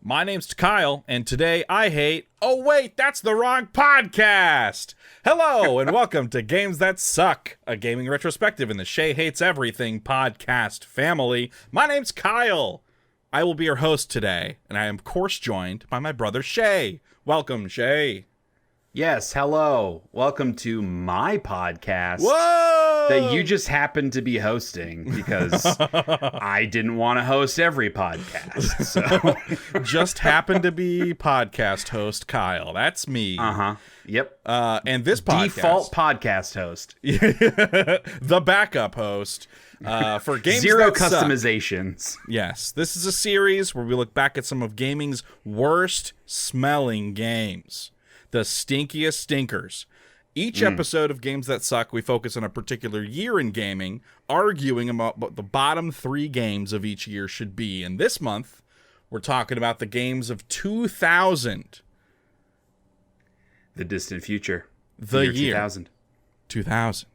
My name's Kyle, and today I hate... Oh, wait, that's the wrong podcast! Hello, and welcome to Games That Suck, a gaming retrospective in the Shea Hates Everything podcast family. My name's Kyle. I will be your host today, and I am, of course, joined by my brother Shea. Welcome, Shea. Yes, hello. Welcome to my podcast. Whoa! That you just happened to be hosting because I didn't want to host every podcast. So just happened to be podcast host Kyle. That's me. Yep. And this podcast, default podcast host. The backup host for Games Zero That customizations. Suck. Yes, this is a series where we look back at some of gaming's worst smelling games. The stinkiest stinkers. Each episode of Games That Suck, we focus on a particular year in gaming, arguing about what the bottom 3 games of each year should be. And this month, we're talking about the games of 2000. The distant future. The year 2000. 2000.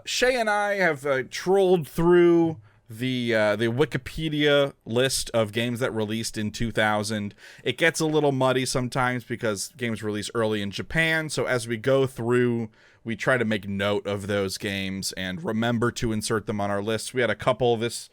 Shea and I have trolled through the Wikipedia list of games that released in 2000. It gets a little muddy sometimes because games release early in Japan. So as we go through, we try to make note of those games and remember to insert them on our list. We had a couple this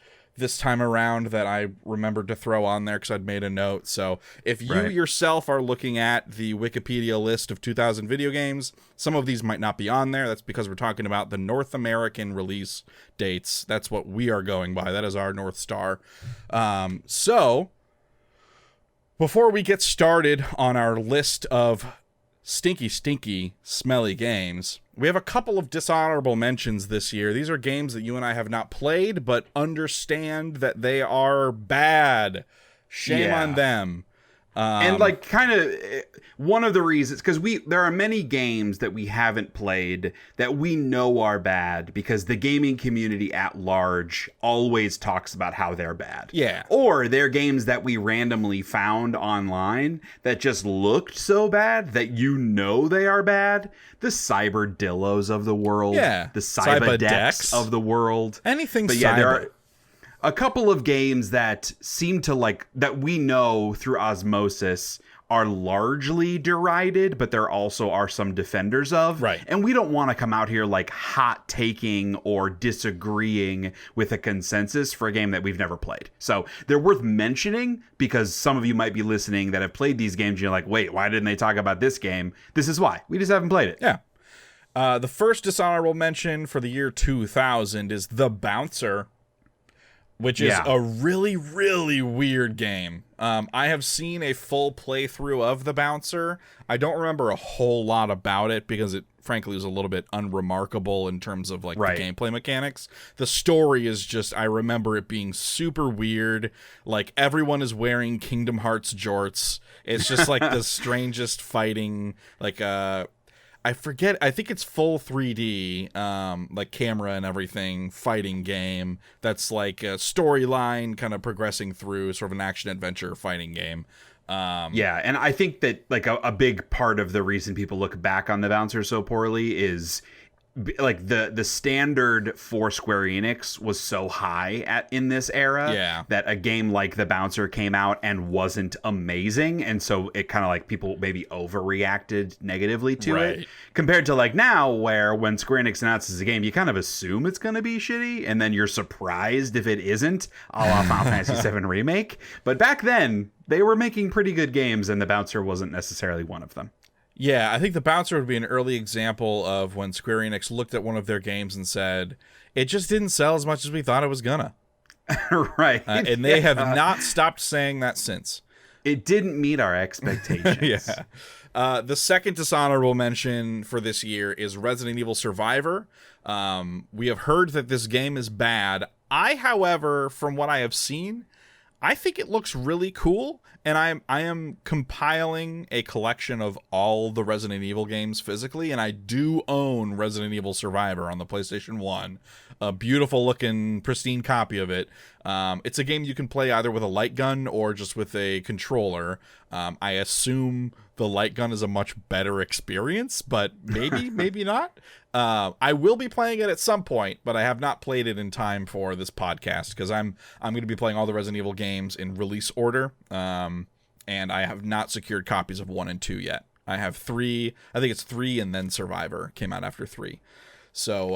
time around that I remembered to throw on there because I'd made a note. So if you yourself are looking at the Wikipedia list of 2000 video games, some of these might not be on there. That's because we're talking about the North American release dates. That's what we are going by. That is our North Star. So before we get started on our list of stinky, smelly games, we have a couple of dishonorable mentions this year. These are games that you and I have not played, but understand that they are bad. Shame on them. And like kind of one of the reasons, because there are many games that we haven't played that we know are bad because the gaming community at large always talks about how they're bad. Yeah. Or they're games that we randomly found online that just looked so bad that you know they are bad. The Cyberdillos of the world. Yeah. The Cyberdex of the world. Anything but cyber. Yeah, there are a couple of games that seem to that we know through osmosis are largely derided, but there also are some defenders of. Right. And we don't want to come out here hot taking or disagreeing with a consensus for a game that we've never played. So they're worth mentioning because some of you might be listening that have played these games. And you're like, wait, why didn't they talk about this game? This is why. We just haven't played it. Yeah. The first dishonorable mention for the year 2000 is The Bouncer, which is a really, really weird game. I have seen a full playthrough of The Bouncer. I don't remember a whole lot about it because it, frankly, was a little bit unremarkable in terms of the gameplay mechanics. The story is just, I remember it being super weird. Everyone is wearing Kingdom Hearts jorts. It's just the strangest fighting, I forget, I think it's full 3D, camera and everything, fighting game that's a storyline kind of progressing through, sort of an action-adventure fighting game. And I think that a big part of the reason people look back on The Bouncer so poorly is the standard for Square Enix was so high in this era that a game like The Bouncer came out and wasn't amazing, and so it kind of people maybe overreacted negatively to it compared to now, where when Square Enix announces a game you kind of assume it's going to be shitty and then you're surprised if it isn't, a la Final Fantasy VII Remake. But back then they were making pretty good games and The Bouncer wasn't necessarily one of them. Yeah, I think The Bouncer would be an early example of when Square Enix looked at one of their games and said, it just didn't sell as much as we thought it was gonna. Right. And they have not stopped saying that since. It didn't meet our expectations. The second dishonorable mention for this year is Resident Evil Survivor. We have heard that this game is bad. However, from what I have seen, I think it looks really cool, and I am compiling a collection of all the Resident Evil games physically, and I do own Resident Evil Survivor on the PlayStation 1. a beautiful looking, pristine copy of it. It's a game you can play either with a light gun or just with a controller. I assume the light gun is a much better experience, but maybe not. I will be playing it at some point, but I have not played it in time for this podcast because I'm going to be playing all the Resident Evil games in release order, and I have not secured copies of 1 and 2 yet. I have 3. I think it's 3, and then Survivor came out after 3. So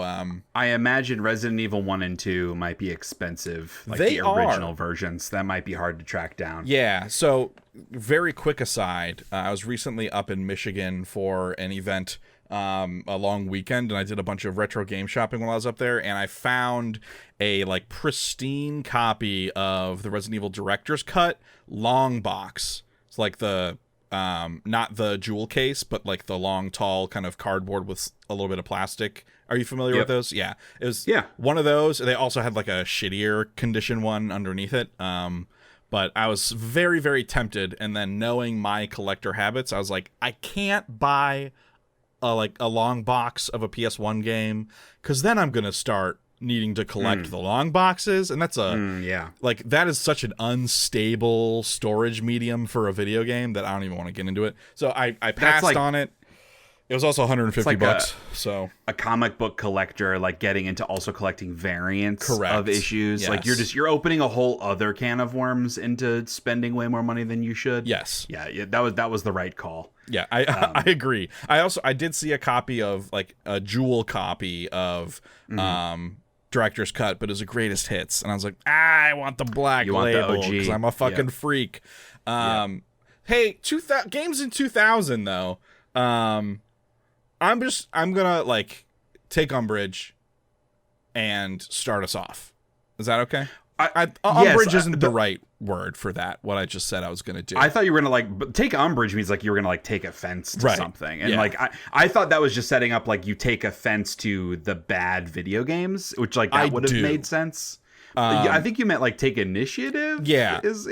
I imagine Resident Evil 1 and 2 might be expensive, like they the original versions. That might be hard to track down. Yeah, so very quick aside, I was recently up in Michigan for an event, a long weekend, and I did a bunch of retro game shopping while I was up there, and I found a like pristine copy of the Resident Evil Director's Cut long box. It's like the not the jewel case, but like the long, tall kind of cardboard with a little bit of plastic. Are you familiar with those? Yeah. It was one of those. They also had like a shittier condition one underneath it. But I was very, very tempted. And then knowing my collector habits, I was like, I can't buy a long box of a PS1 game because then I'm going to start needing to collect the long boxes, and that's like that is such an unstable storage medium for a video game that I don't even want to get into it. So I passed on it. It was also $150, so a comic book collector like getting into also collecting variants of issues. Yes. Like you're opening a whole other can of worms into spending way more money than you should. Yes. Yeah, that was the right call. Yeah, I agree. I did see a copy of like a jewel copy of Director's Cut, but it was a greatest hits, and I was like, I want the black label because I'm a fucking freak. Hey, games in 2000 though. I'm gonna like take umbrage and start us off. Is that okay? Umbrage isn't the right word for that. What I just said I was gonna do. I thought you were gonna like take umbrage means like you were gonna like take offense to something, and like I thought that was just setting up like you take offense to the bad video games, which like that would have made sense. I think you meant like take initiative. Yeah, is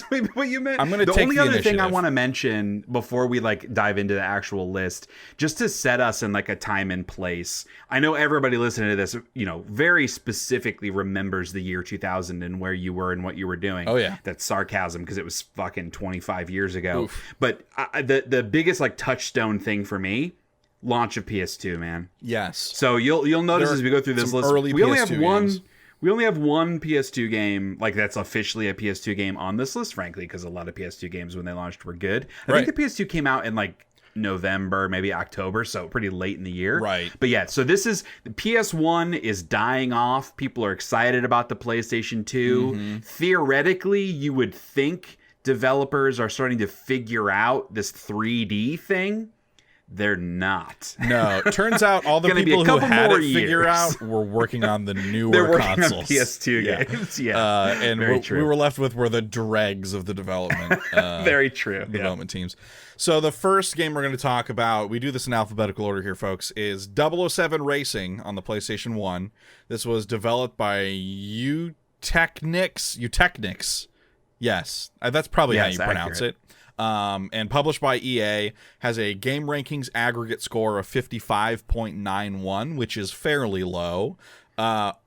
maybe what you meant. I'm gonna take the only other initiative. thing I want to mention before we like dive into the actual list, just to set us in like a time and place. I know everybody listening to this, very specifically remembers the year 2000 and where you were and what you were doing. Oh yeah, that's sarcasm because it was fucking 25 years ago. Oof. But the biggest like touchstone thing for me. Launch of PS2, man. Yes. So you'll notice as we go through this list, we only have one. We only have one PS2 game, like that's officially a PS2 game on this list, frankly, because a lot of PS2 games when they launched were good. I think the PS2 came out in like November, maybe October, so pretty late in the year. Right. But yeah, so this is the PS1 is dying off. People are excited about the PlayStation 2. Mm-hmm. Theoretically, you would think developers are starting to figure out this 3D thing. They're not. No, it turns out all the people who had it figure out were working on the newer consoles. On PS2 games. And we were left with the dregs of the development. Very true. Development teams. So the first game we're going to talk about, we do this in alphabetical order here, folks, is 007 Racing on the PlayStation 1. This was developed by Eutechnyx. Yes, that's probably how you pronounce it. And published by EA, has a game rankings aggregate score of 55.91, which is fairly low.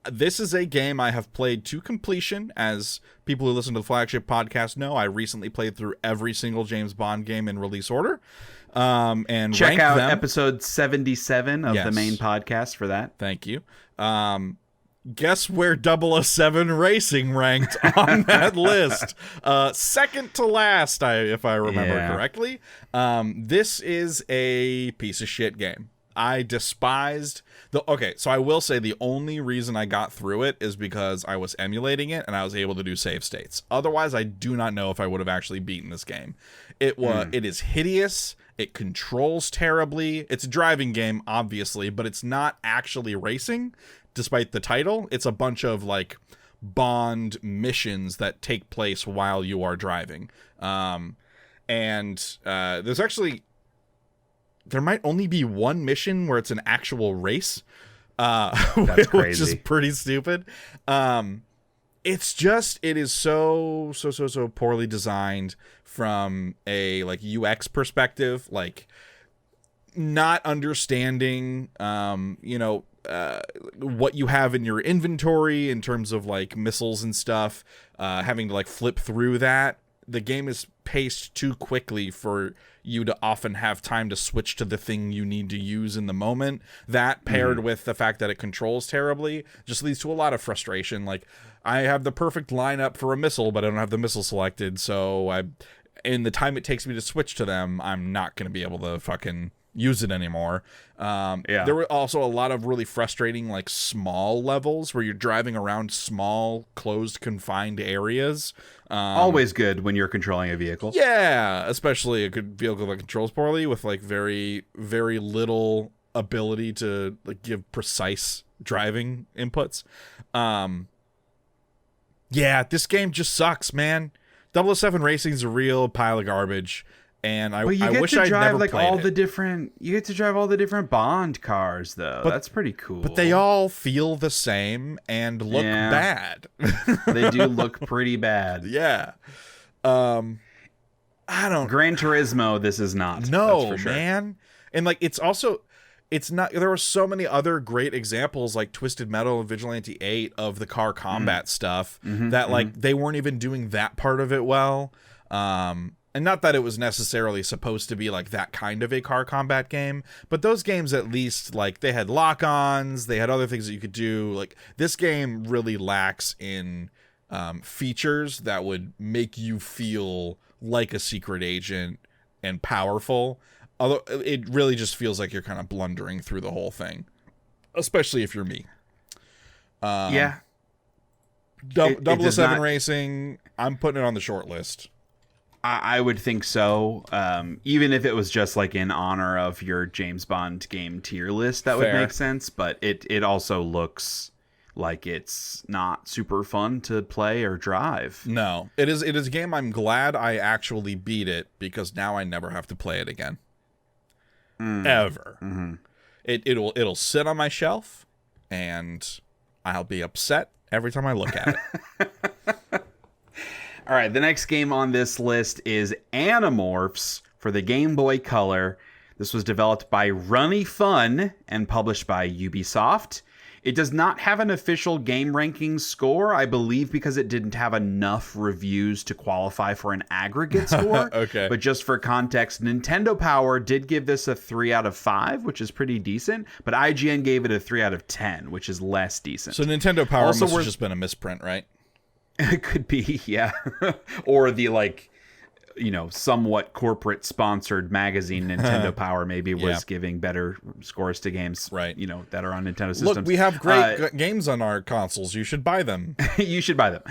This is a game I have played to completion. As people who listen to the Flagship podcast know, I recently played through every single James Bond game in release order. And check out them. episode 77 of the main podcast for that. Thank you. Guess where 007 Racing ranked on that list? Second to last, if I remember correctly. This is a piece of shit game. I despised so I will say the only reason I got through it is because I was emulating it and I was able to do save states. Otherwise, I do not know if I would have actually beaten this game. It is hideous. It controls terribly. It's a driving game, obviously, but it's not actually racing. Despite the title, it's a bunch of like Bond missions that take place while you are driving. There's actually, there might only be one mission where it's an actual race, That's crazy. Which is pretty stupid. It is so poorly designed from a like UX perspective. Like not understanding, what you have in your inventory in terms of like missiles and stuff, having to like flip through that. The game is paced too quickly for you to often have time to switch to the thing you need to use in the moment. That paired with the fact that it controls terribly just leads to a lot of frustration. Like, I have the perfect lineup for a missile, but I don't have the missile selected. So in the time it takes me to switch to them, I'm not going to be able to fucking use it anymore. There were also a lot of really frustrating, like, small levels where you're driving around small, closed, confined areas. Always good when you're controlling a vehicle. Yeah, especially a good vehicle that controls poorly with, like, very, very little ability to, like, give precise driving inputs. Yeah, this game just sucks, man. 007 Racing is a real pile of garbage. And I wish I'd never played it. You get to drive all the different Bond cars, though. That's pretty cool. But they all feel the same and look bad. They do look pretty bad. Yeah. I don't... Gran Turismo, this is not. No, that's for sure. Man. And, like, it's not... There were so many other great examples, like Twisted Metal and Vigilante 8, of the car combat stuff that, like, they weren't even doing that part of it well. And not that it was necessarily supposed to be like that kind of a car combat game, but those games at least, like, they had lock-ons, they had other things that you could do. Like, this game really lacks in features that would make you feel like a secret agent and powerful. Although it really just feels like you're kind of blundering through the whole thing, especially if you're me. 007 Racing, I'm putting it on the short list. I would think so. Even if it was just like in honor of your James Bond game tier list, that would make sense. But it also looks like it's not super fun to play or drive. No, it is a game I'm glad I actually beat it, because now I never have to play it again. Ever. It'll sit on my shelf, and I'll be upset every time I look at it. All right, the next game on this list is Animorphs for the Game Boy Color. This was developed by Runny Fun and published by Ubisoft. It does not have an official game ranking score, I believe, because it didn't have enough reviews to qualify for an aggregate score. Okay. But just for context, Nintendo Power did give this a 3 out of 5, which is pretty decent, but IGN gave it a 3 out of 10, which is less decent. So Nintendo Power must have just been a misprint, right? It could be, yeah. Or the, like, somewhat corporate sponsored magazine Nintendo Power maybe was giving better scores to games, right? That are on Nintendo systems. Look, we have great games on our consoles. You should buy them. You should buy them.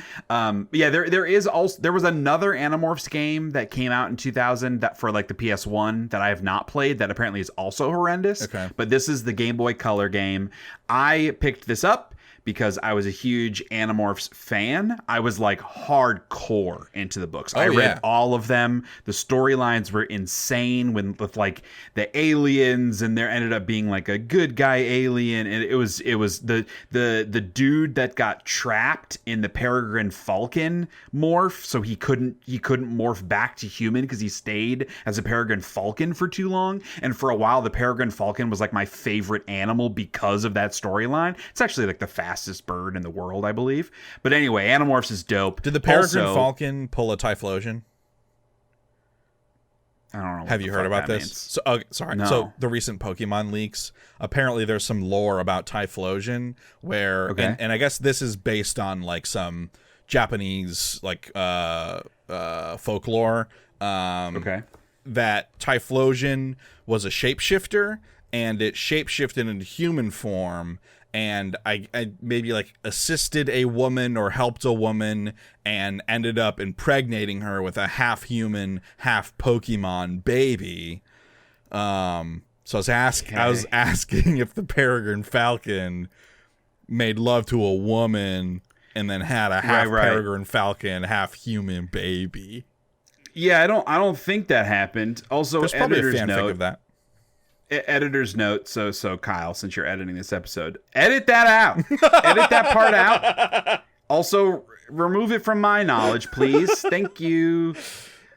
There was another Animorphs game that came out in 2000 that for like the PS1 that I have not played that apparently is also horrendous. Okay. But this is the Game Boy Color game. I picked this up because I was a huge Animorphs fan. I was like hardcore into the books. I read all of them. The storylines were insane with like the aliens, and there ended up being like a good guy alien, and it was the dude that got trapped in the Peregrine Falcon morph, so he couldn't morph back to human because he stayed as a Peregrine Falcon for too long. And for a while, the Peregrine Falcon was like my favorite animal because of that storyline. It's actually like the fastest bird in the world, I believe. But anyway, Animorphs is dope. Did the Peregrine Falcon pull a Typhlosion? I don't know. Have you heard about this? Means. So, sorry. No. So the recent Pokemon leaks, apparently there's some lore about Typhlosion where, and I guess this is based on like some Japanese like folklore. That Typhlosion was a shapeshifter, and it shapeshifted into human form, and I maybe like assisted a woman or helped a woman and ended up impregnating her with a half human, half Pokemon baby. So I was asking if the Peregrine Falcon made love to a woman and then had a half Peregrine Falcon, half human baby. Yeah, I don't think that happened. Also, there's probably a fanfic of that. Editor's note, so Kyle, since you're editing this episode, edit that out. Edit that part out. Also, remove it from my knowledge, please. Thank you.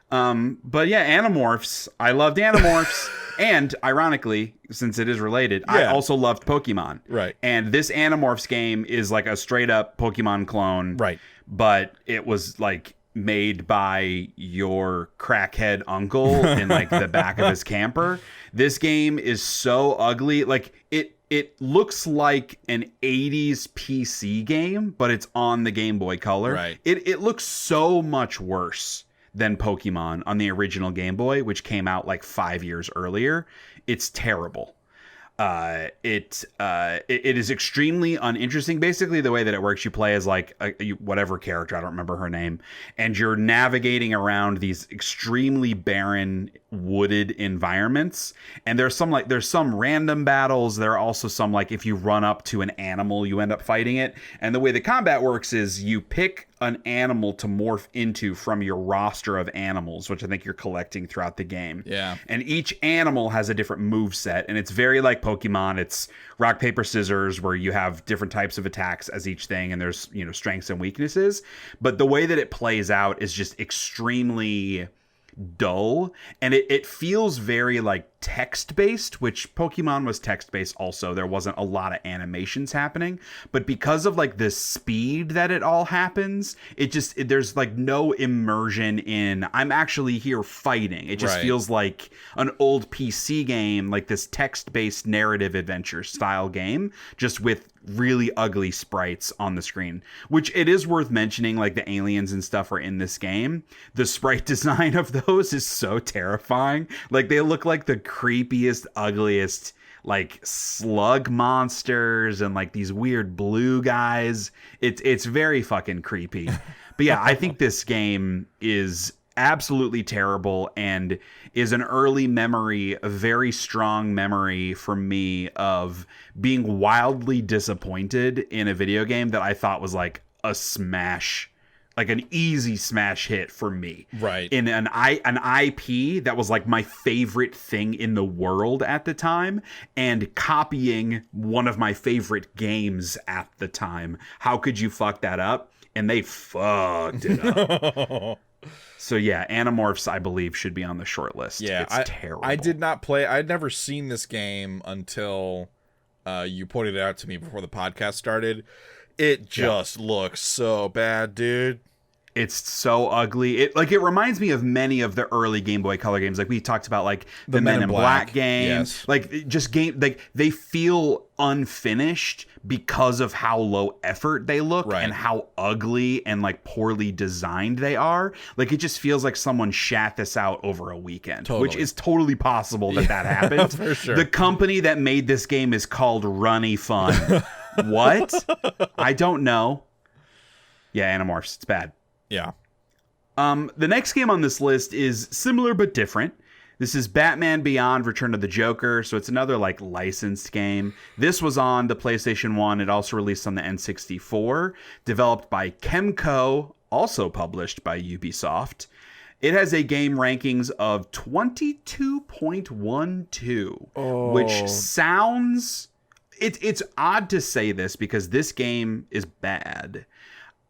But yeah, Animorphs. I loved Animorphs. And ironically, since it is related, I also loved Pokemon. Right. And this Animorphs game is like a straight up Pokemon clone. Right. But it was like made by your crackhead uncle in like the back of his camper. This game is so ugly. Like it looks like an 80s PC game, but it's on the Game Boy Color. Right. It looks so much worse than Pokemon on the original Game Boy, which came out like 5 years earlier. It's terrible. It is extremely uninteresting. Basically, the way that it works, you play as like whatever character, I don't remember her name, and you're navigating around these extremely barren wooded environments. And there's some random battles. There are also some, like, if you run up to an animal, you end up fighting it. And the way the combat works is you pick an animal to morph into from your roster of animals, which I think you're collecting throughout the game. Yeah. And each animal has a different move set, and it's very like Pokemon. It's rock, paper, scissors, where you have different types of attacks as each thing, and there's, you know, strengths and weaknesses. But the way that it plays out is just extremely dull, and it feels very like text-based, which Pokemon was text-based also. There wasn't a lot of animations happening, but because of like the speed that it all happens, there's like no immersion in I'm actually here fighting. It just feels like an old PC game, like this text-based narrative adventure style game, just with really ugly sprites on the screen. Which it is worth mentioning, like the aliens and stuff are in this game. The sprite design of those is so terrifying. Like they look like the creepiest, ugliest, like slug monsters and like these weird blue guys. It's very fucking creepy. But yeah, I think this game is absolutely terrible and is an early memory, a very strong memory for me of being wildly disappointed in a video game that I thought was like a smash, like an easy smash hit for me. Right. In an IP that was like my favorite thing in the world at the time, and copying one of my favorite games at the time. How could you fuck that up? And they fucked it up. So yeah, Animorphs, I believe, should be on the short list. Yeah, it's terrible. I did not play. I'd never seen this game until you pointed it out to me before the podcast started. It just looks so bad, dude. It's so ugly. It reminds me of many of the early Game Boy Color games. Like we talked about, like the Men in Black game. Yes. Like just like they feel unfinished because of how low effort they look and how ugly and like poorly designed they are. Like it just feels like someone shat this out over a weekend, which is totally possible that happened. For sure. The company that made this game is called Runny Fun. What? I don't know. Yeah, Animorphs. It's bad. Yeah. The next game on this list is similar but different. This is Batman Beyond: Return of the Joker, so it's another like licensed game. This was on the PlayStation 1. It also released on the N64, developed by Kemco, also published by Ubisoft. It has a game rankings of 22.12, which sounds... It's odd to say this because this game is bad.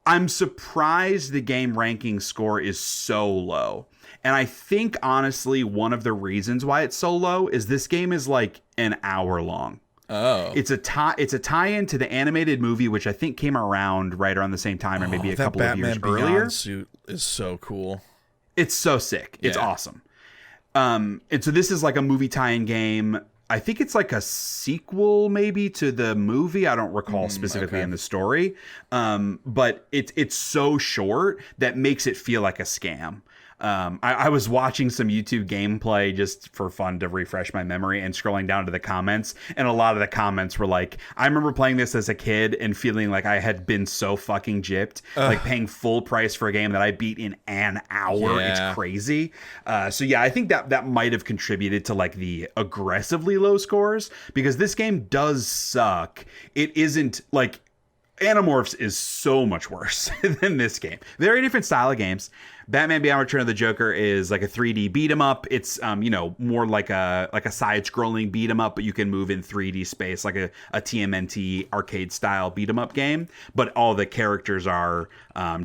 I'm surprised the game ranking score is so low. And I think, honestly, one of the reasons why it's so low is this game is like an hour long. Oh. It's a tie-in to the animated movie, which I think came around right around the same time or maybe a couple of years Batman earlier. Beyond suit is so cool. It's so sick. It's awesome. And so this is like a movie tie-in game. I think it's like a sequel maybe to the movie. I don't recall specifically in the story. But it's so short that makes it feel like a scam. I was watching some YouTube gameplay just for fun to refresh my memory and scrolling down to the comments. And a lot of the comments were like, I remember playing this as a kid and feeling like I had been so fucking gypped, like paying full price for a game that I beat in an hour. Yeah. It's crazy. So yeah, I think that might have contributed to like the aggressively low scores because this game does suck. It isn't like Animorphs is so much worse than this game. Very different style of games. Batman Beyond Return of the Joker is like a 3D beat 'em up. It's more like a side scrolling beat 'em up, but you can move in 3D space like a TMNT arcade style beat 'em up game. But all the characters are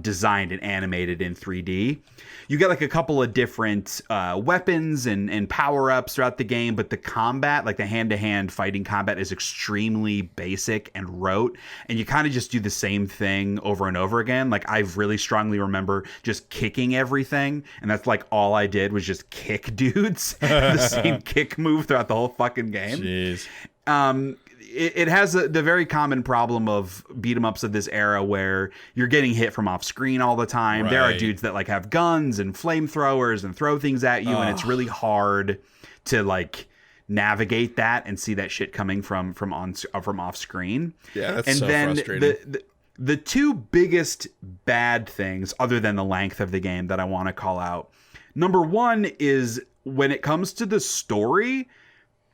designed and animated in 3D. You get like a couple of different weapons and power ups throughout the game, but the combat, like the hand to hand fighting combat, is extremely basic and rote, and you kind of just do the same thing over and over again. Like I really strongly remember just kicking everything, and that's like all I did was just kick dudes. The same kick move throughout the whole fucking game. Jeez. It has the very common problem of beat 'em ups of this era where you're getting hit from off screen all the time. Right. There are dudes that like have guns and flamethrowers and throw things at you, and it's really hard to like navigate that and see that shit coming from off screen. Yeah, that's and so then frustrating. The two biggest bad things, other than the length of the game, that I want to call out. Number one is when it comes to the story,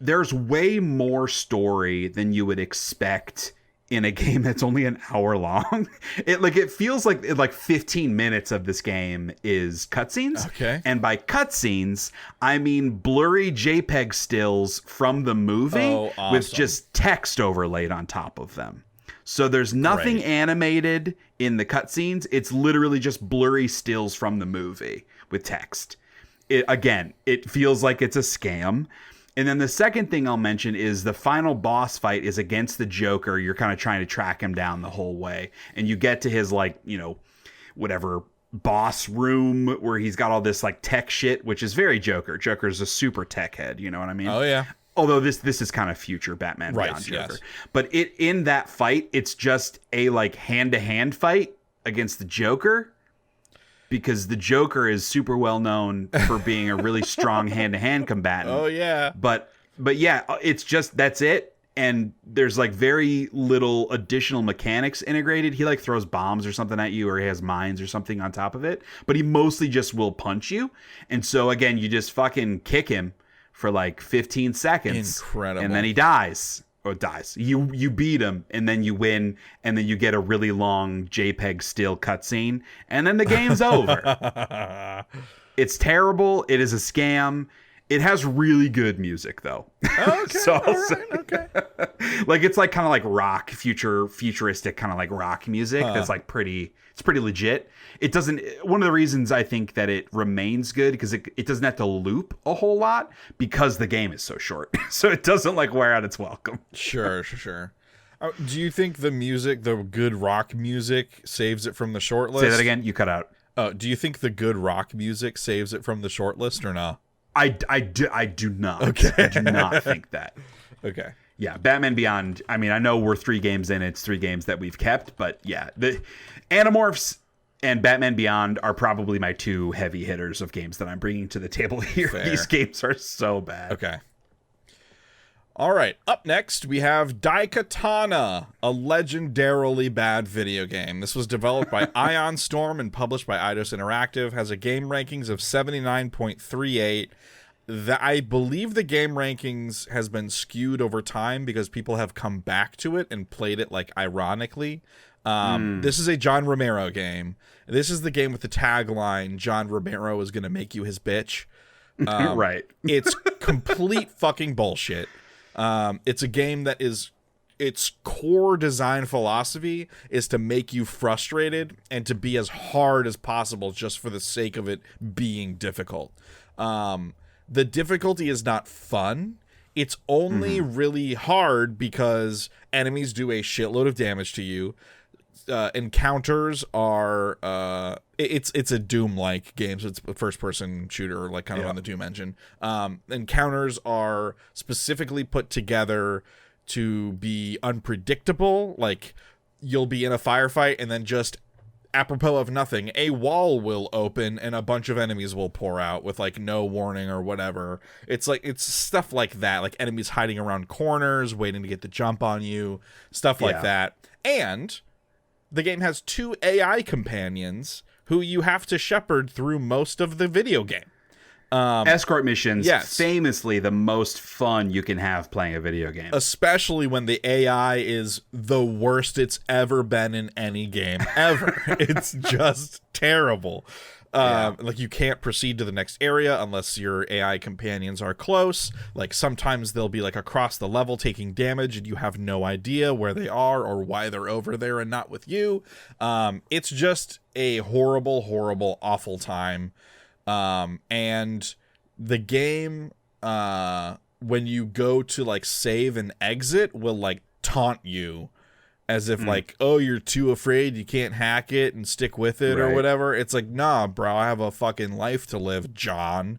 there's way more story than you would expect in a game that's only an hour long. It feels like 15 minutes of this game is cutscenes. Okay. And by cutscenes, I mean blurry JPEG stills from the movie with just text overlaid on top of them. So there's nothing animated in the cutscenes. It's literally just blurry stills from the movie with text. It feels like it's a scam. And then the second thing I'll mention is the final boss fight is against the Joker. You're kind of trying to track him down the whole way. And you get to his whatever boss room where he's got all this like tech shit, which is very Joker. Joker's a super tech head, you know what I mean? Oh yeah. Although this is kind of future Batman Beyond Joker. Yes. But in that fight, it's just a like hand-to-hand fight against the Joker. Because the Joker is super well known for being a really strong hand-to-hand combatant. Oh yeah. But yeah, it's just that's it. And there's like very little additional mechanics integrated. He like throws bombs or something at you, or he has mines or something on top of it. But he mostly just will punch you. And so again, you just fucking kick him for like 15 seconds. Incredible. And then he dies. Or dies. You beat him, and then you win, and then you get a really long JPEG still cutscene, and then the game's over. It's terrible. It is a scam. It has really good music though. Okay. So okay. Like it's like kind of like rock, futuristic kind of like rock music that's like it's pretty legit. It doesn't, one of the reasons I think that it remains good because it doesn't have to loop a whole lot because the game is so short. So it doesn't like wear out its welcome. Sure. Do you think the good rock music saves it from the short list? Say that again. You cut out. Do you think the good rock music saves it from the short list or not? I do not. Okay. I do not think that. Okay. Yeah, Batman Beyond. I mean, I know we're 3 games in. It's 3 games that we've kept, but yeah, the Animorphs and Batman Beyond are probably my 2 heavy hitters of games that I'm bringing to the table here. Fair. These games are so bad. Okay. All right. Up next, we have Daikatana, a legendarily bad video game. This was developed by Ion Storm and published by Eidos Interactive. Has a game rankings of 79.38. I believe the game rankings has been skewed over time because people have come back to it and played it like ironically. This is a John Romero game. This is the game with the tagline, John Romero is going to make you his bitch. Right. It's complete fucking bullshit. It's a game that is, its core design philosophy is to make you frustrated and to be as hard as possible just for the sake of it being difficult. The difficulty is not fun. It's only really hard because enemies do a shitload of damage to you. Encounters are it's a Doom-like game, so it's a first-person shooter, like kind of on the Doom engine. Encounters are specifically put together to be unpredictable. Like you'll be in a firefight and then just apropos of nothing, a wall will open and a bunch of enemies will pour out with like no warning or whatever. It's stuff like that, like enemies hiding around corners, waiting to get the jump on you, stuff like that. And the game has 2 AI companions who you have to shepherd through most of the video game. Escort missions, famously the most fun you can have playing a video game. Especially when the AI is the worst it's ever been in any game ever. It's just terrible. Like you can't proceed to the next area unless your AI companions are close. Like sometimes they'll be like across the level taking damage and you have no idea where they are or why they're over there and not with you. It's just a horrible, horrible, awful time. And the game, when you go to like save and exit, will like taunt you as if like, oh, you're too afraid, you can't hack it and stick with it or whatever. It's like, nah, bro, I have a fucking life to live, John.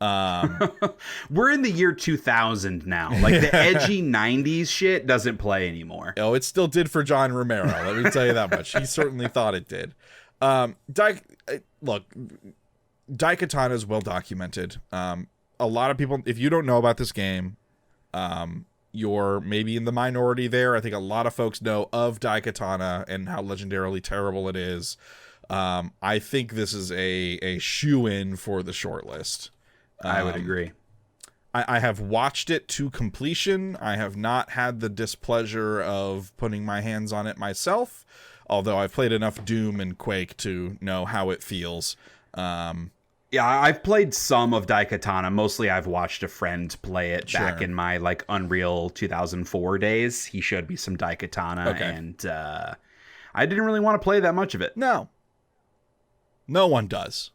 We're in the year 2000 now. Like the edgy 90s shit doesn't play anymore. Oh, it still did for John Romero. Let me tell you that much. He certainly thought it did. Look, Daikatana is well documented. A lot of people, if you don't know about this game, you're maybe in the minority there. I think a lot of folks know of Daikatana and how legendarily terrible it is. I think this is a shoe-in for the shortlist. I would agree. I have watched it to completion. I have not had the displeasure of putting my hands on it myself, although I've played enough Doom and Quake to know how it feels. Yeah, I've played some of Daikatana. Mostly I've watched a friend play it back in my like Unreal 2004 days. He showed me some Daikatana, and I didn't really want to play that much of it. No one does.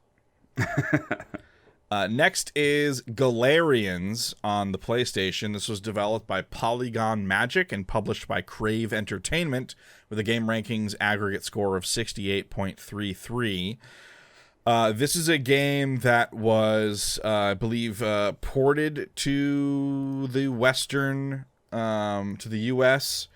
Next is Galerians on the PlayStation. This was developed by Polygon Magic and published by Crave Entertainment with a game rankings aggregate score of 68.33. This is a game that was, I believe, ported to the Western, to the US.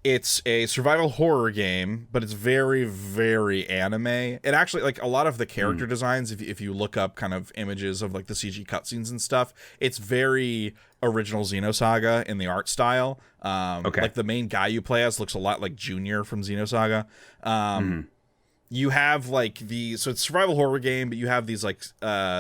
It's a survival horror game, but it's very, very anime. It actually, like, a lot of the character designs, if you look up kind of images of, like, the CG cutscenes and stuff, it's very original Xenosaga in the art style. Like, the main guy you play as looks a lot like Junior from Xenosaga. You have, like, so it's a survival horror game, but you have these, like,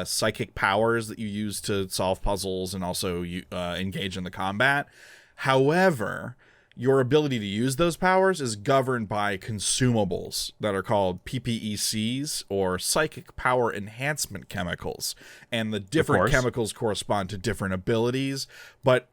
psychic powers that you use to solve puzzles and also engage in the combat. However, your ability to use those powers is governed by consumables that are called PPECs, or psychic power enhancement chemicals. And the different chemicals correspond to different abilities, but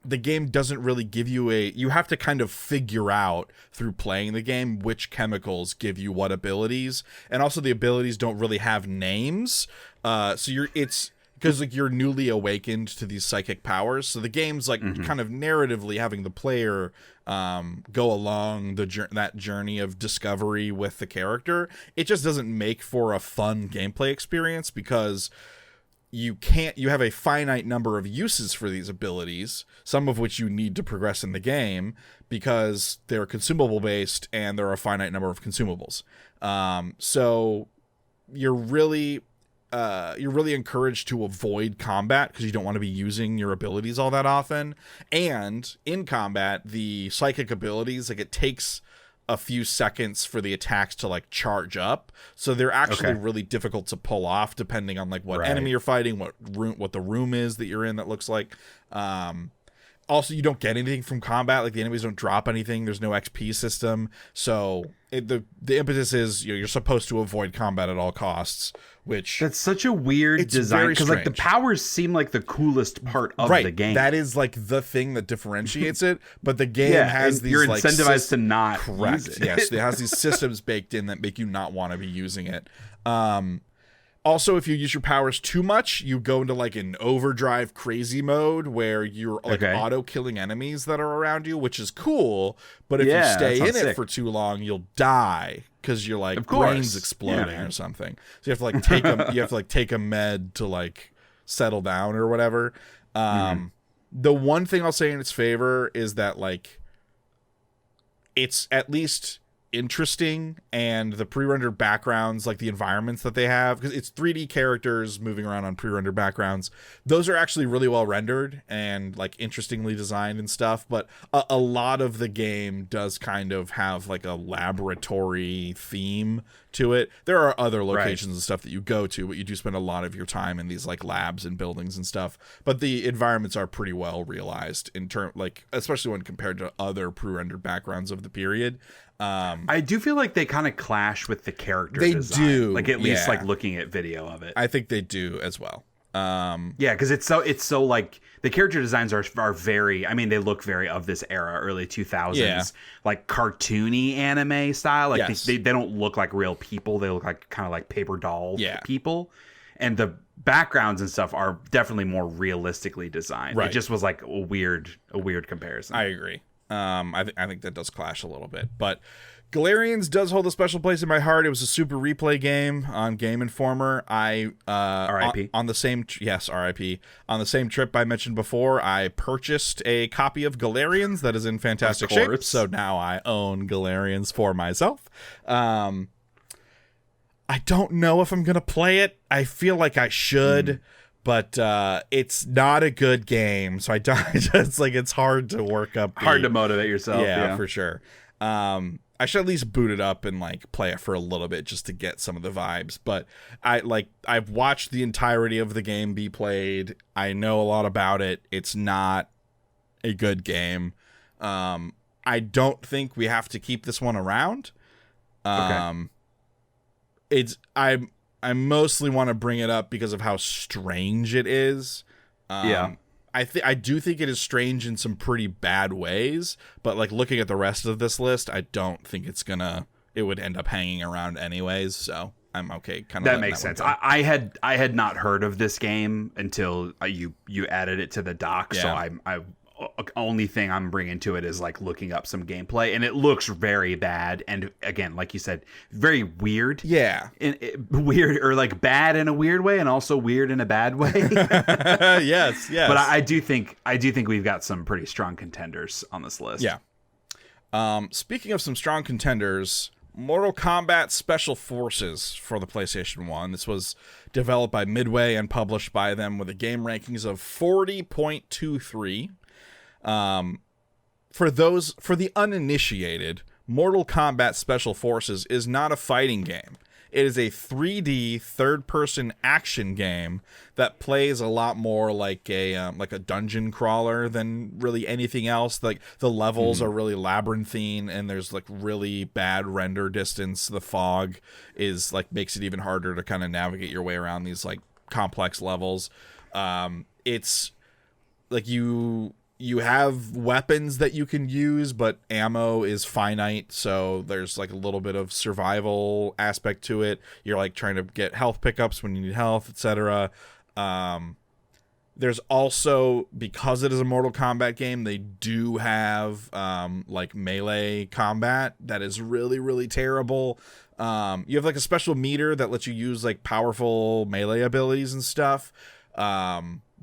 the game doesn't really give you you have to kind of figure out through playing the game which chemicals give you what abilities. And also the abilities don't really have names. It's because like you're newly awakened to these psychic powers. So the game's like kind of narratively having the player go along that journey of discovery with the character. It just doesn't make for a fun gameplay experience because you have a finite number of uses for these abilities, some of which you need to progress in the game because they're consumable based and there are a finite number of consumables. So you're really encouraged to avoid combat because you don't want to be using your abilities all that often. And in combat, the psychic abilities, like, it takes a few seconds for the attacks to like charge up, so they're actually really difficult to pull off depending on like what enemy you're fighting, what the room is that you're in that looks like. Also, you don't get anything from combat. Like, the enemies don't drop anything. There's no XP system. So the impetus is you're supposed to avoid combat at all costs, which... That's such a weird design, because like the powers seem like the coolest part of the game. That is like the thing that differentiates it, but the game has these... You're like, incentivized to not use it. Yes, it has these systems baked in that make you not want to be using it. Also, if you use your powers too much, you go into like an overdrive crazy mode where you're like auto killing enemies that are around you, which is cool. But if you stay in it for too long, you'll die because you're like brains exploding or something. So you have to like take a med to like settle down or whatever. The one thing I'll say in its favor is that like it's at least interesting, and the pre-rendered backgrounds, like the environments that they have, because it's 3D characters moving around on pre-rendered backgrounds, those are actually really well rendered and like interestingly designed and stuff. But a lot of the game does kind of have like a laboratory theme to it. There are other locations and stuff that you go to, but you do spend a lot of your time in these like labs and buildings and stuff. But the environments are pretty well realized in term, like especially when compared to other pre-rendered backgrounds of the period. I do feel like they kind of clash with the character They design. do, Like at least yeah. like looking at video of it. I think they do as well. Yeah, because it's so like the character designs are very. I mean, they look very of this era, early 2000s, Yeah. like cartoony anime style. Like Yes. they don't look like real people. They look like kind of like paper doll Yeah. people, and the backgrounds and stuff are definitely more realistically designed. Right. It just was like a weird comparison. I agree. I think that does clash a little bit, but Galerians does hold a special place in my heart. It was a super replay game on Game Informer. R.I.P. on the same yes, R.I.P. On the same trip I mentioned before, I purchased a copy of Galerians that is in fantastic shape. course. So now I own Galerians for myself. I don't know if I'm gonna play it. I feel like I should. But it's not a good game, so I don't. It's like it's hard to work up. Hard to motivate yourself. Yeah, Yeah, for sure. I should at least boot it up and like play it for a little bit just to get some of the vibes. But I've watched the entirety of the game be played. I know a lot about it. It's not a good game. I don't think we have to keep this one around. Okay. I mostly want to bring it up because of how strange it is. Yeah. I do think it is strange in some pretty bad ways, but like looking at the rest of this list, I don't think it would end up hanging around anyways. So I'm okay. Kind of That makes sense. I had not heard of this game until you added it to the doc. Yeah. So I only thing I'm bringing to it is like looking up some gameplay, and it looks very bad. And again, like you said, very weird. Yeah. Weird, or like bad in a weird way, and also weird in a bad way. Yes. But I do think we've got some pretty strong contenders on this list. Yeah. Speaking of some strong contenders, Mortal Kombat Special Forces for the PlayStation 1. This was developed by Midway and published by them with a game rankings of 40.23. For the uninitiated, Mortal Kombat Special Forces is not a fighting game. It is a 3D third-person action game that plays a lot more like a dungeon crawler than really anything else. Like the levels are really labyrinthine, and there's like really bad render distance. The fog is like makes it even harder to kind of navigate your way around these like complex levels. It's like you have weapons that you can use, but ammo is finite, so there's like a little bit of survival aspect to it. You're like trying to get health pickups when you need health, etc. There's also, because it is a Mortal Kombat game, they do have like melee combat that is really, really terrible. You have like a special meter that lets you use like powerful melee abilities and stuff.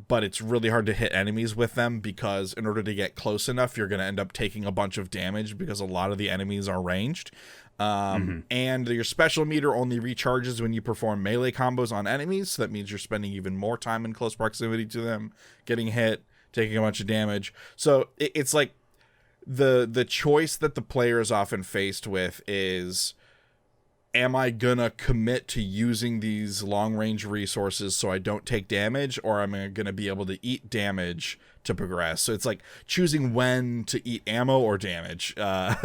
But it's really hard to hit enemies with them, because in order to get close enough, you're going to end up taking a bunch of damage because a lot of the enemies are ranged. And your special meter only recharges when you perform melee combos on enemies. So that means you're spending even more time in close proximity to them, getting hit, taking a bunch of damage. So it's like the choice that the player is often faced with is, am I gonna commit to using these long-range resources so I don't take damage, or am I gonna be able to eat damage to progress? So it's like choosing when to eat ammo or damage to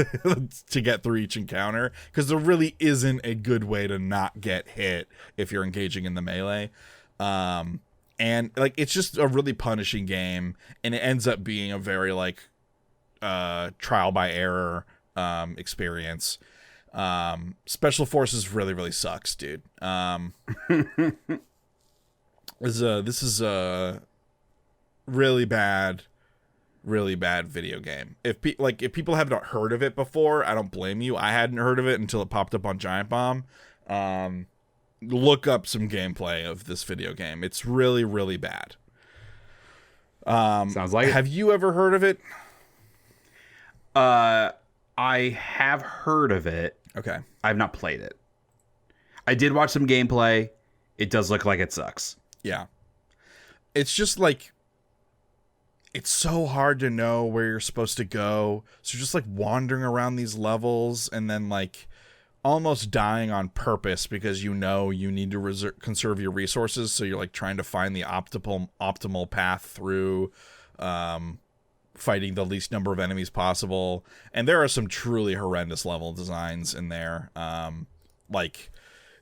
get through each encounter, because there really isn't a good way to not get hit if you're engaging in the melee. And like it's just a really punishing game, and it ends up being a very like trial by error experience. Special Forces really, really sucks, dude. This is a really bad video game. If people have not heard of it before, I don't blame you. I hadn't heard of it until it popped up on Giant Bomb. Look up some gameplay of this video game. It's really, really bad. Sounds like it. Have you ever heard of it? I have heard of it. Okay. I've not played it. I did watch some gameplay. It does look like it sucks. Yeah. It's just like, it's so hard to know where you're supposed to go. So you're just like wandering around these levels and then like almost dying on purpose because you know you need to conserve your resources. So you're like trying to find the optimal path through fighting the least number of enemies possible. And there are some truly horrendous level designs in there. Like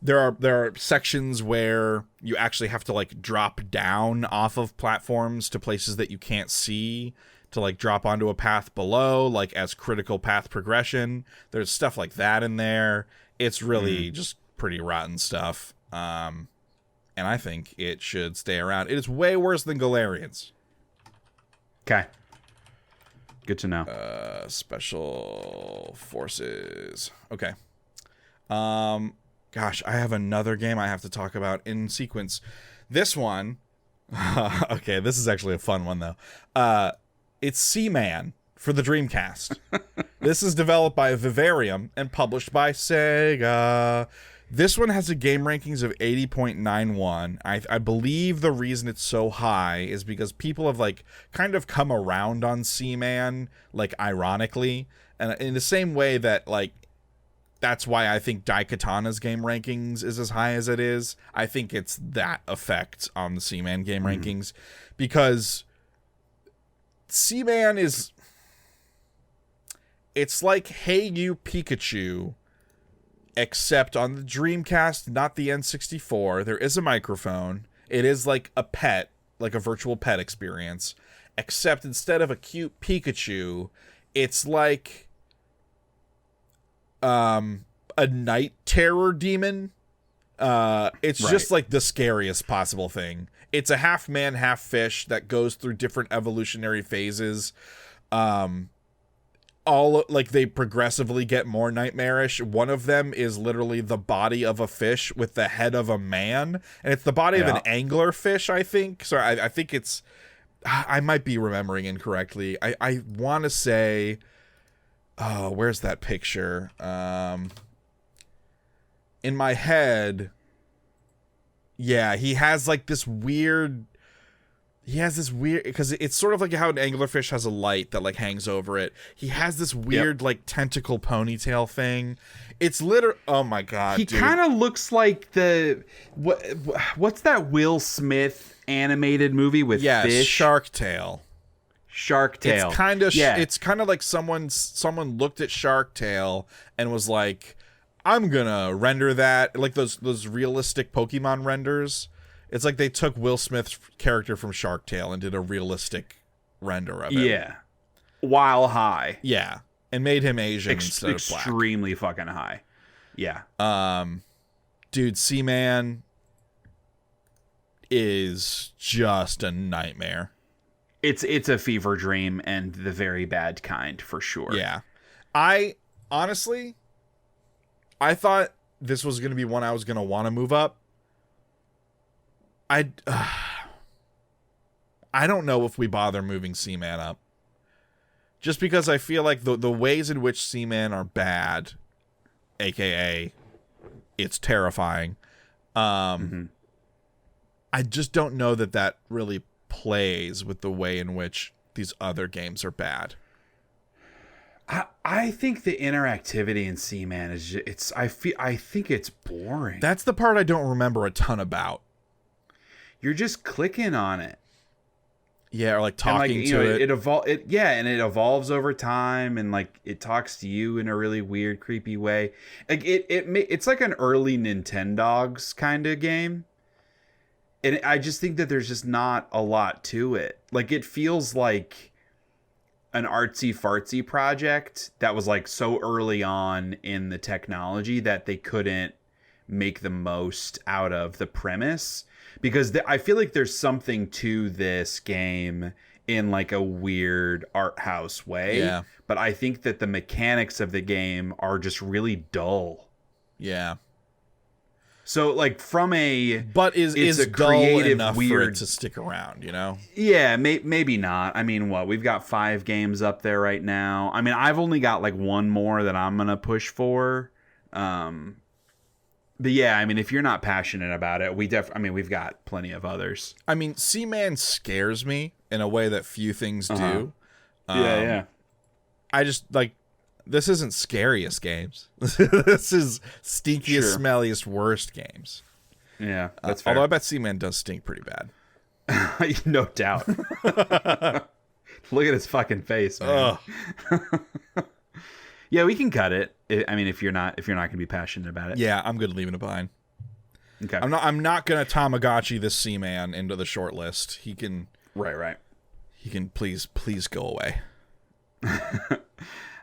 there are sections where you actually have to like drop down off of platforms to places that you can't see to like drop onto a path below, like as critical path progression. There's stuff like that in there. It's really just pretty rotten stuff. And I think it should stay around. It is way worse than Galerians. Okay. Good to know. Special Forces. Okay. Gosh, I have another game I have to talk about in sequence. This one. Okay, this is actually a fun one, though. It's Seaman for the Dreamcast. This is developed by Vivarium and published by Sega. This one has a game rankings of 80.91. I believe the reason it's so high is because people have like kind of come around on Seaman, like ironically, and in the same way that like that's why I think Daikatana's game rankings is as high as it is. I think it's that effect on the Seaman game rankings, because Seaman is, it's like Hey You Pikachu, except on the Dreamcast, not the N64. There is a microphone. It is like a pet, like a virtual pet experience, except instead of a cute Pikachu, it's like a night terror demon. It's just like the scariest possible thing. It's a half man, half fish that goes through different evolutionary phases. All like they progressively get more nightmarish. One of them is literally the body of a fish with the head of a man, and it's the body of an anglerfish, I think. So I think it's, I might be remembering incorrectly. I want to say, oh, where's that picture? In my head, yeah, he has like this weird. He has this weird, because it's sort of like how an anglerfish has a light that like hangs over it. He has this weird like tentacle ponytail thing. It's literally, oh my god, he kind of looks like the what's that Will Smith animated movie with fish? Shark Tale. Shark Tale. It's kind of like someone looked at Shark Tale and was like, I'm gonna render that like those realistic Pokemon renders. It's like they took Will Smith's character from Shark Tale and did a realistic render of it. Yeah. While high. Yeah. And made him Asian instead of black. Extremely fucking high. Yeah. Dude, Seaman is just a nightmare. It's a fever dream, and the very bad kind, for sure. Yeah. I honestly thought this was going to be one I was going to want to move up. I don't know if we bother moving Seaman up. Just because I feel like the ways in which Seaman are bad, aka it's terrifying, I just don't know that really plays with the way in which these other games are bad. I think the interactivity in Seaman is just, I think it's boring. That's the part I don't remember a ton about. You're just clicking on it. Yeah, or like talking to it. And it evolves over time, and like it talks to you in a really weird, creepy way. Like it's like an early Nintendogs kind of game. And I just think that there's just not a lot to it. Like it feels like an artsy fartsy project that was like so early on in the technology that they couldn't make the most out of the premise. Because I feel like there's something to this game in like a weird art house way. Yeah. But I think that the mechanics of the game are just really dull. Yeah. So like from a... But is a dull creative, enough weird for it to stick around, you know? Yeah, maybe not. I mean, we've got 5 games up there right now. I mean, I've only got like one more that I'm going to push for. But yeah, I mean, if you're not passionate about it, we've got plenty of others. I mean, Seaman scares me in a way that few things do. Yeah. I just, like, this isn't scariest games. This is stinkiest, smelliest, worst games. Yeah, that's fair. Although I bet Seaman does stink pretty bad. No doubt. Look at his fucking face, man. Yeah, we can cut it. I mean, if you're not going to be passionate about it. Yeah, I'm good leaving it behind. Okay. I'm not going to Tamagotchi this Seaman into the short list. He can. Right. He can please go away.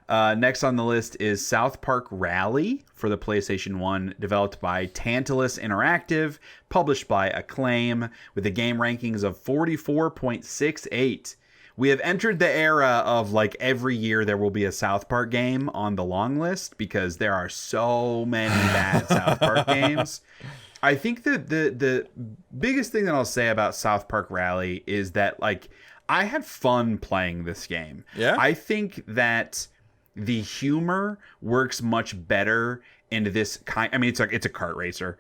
Next on the list is South Park Rally for the PlayStation 1, developed by Tantalus Interactive, published by Acclaim, with a game rankings of 44.68. We have entered the era of like every year there will be a South Park game on the long list because there are so many bad South Park games. I think that the biggest thing that I'll say about South Park Rally is that like I had fun playing this game. Yeah. I think that the humor works much better in this kind. I mean, it's a kart racer,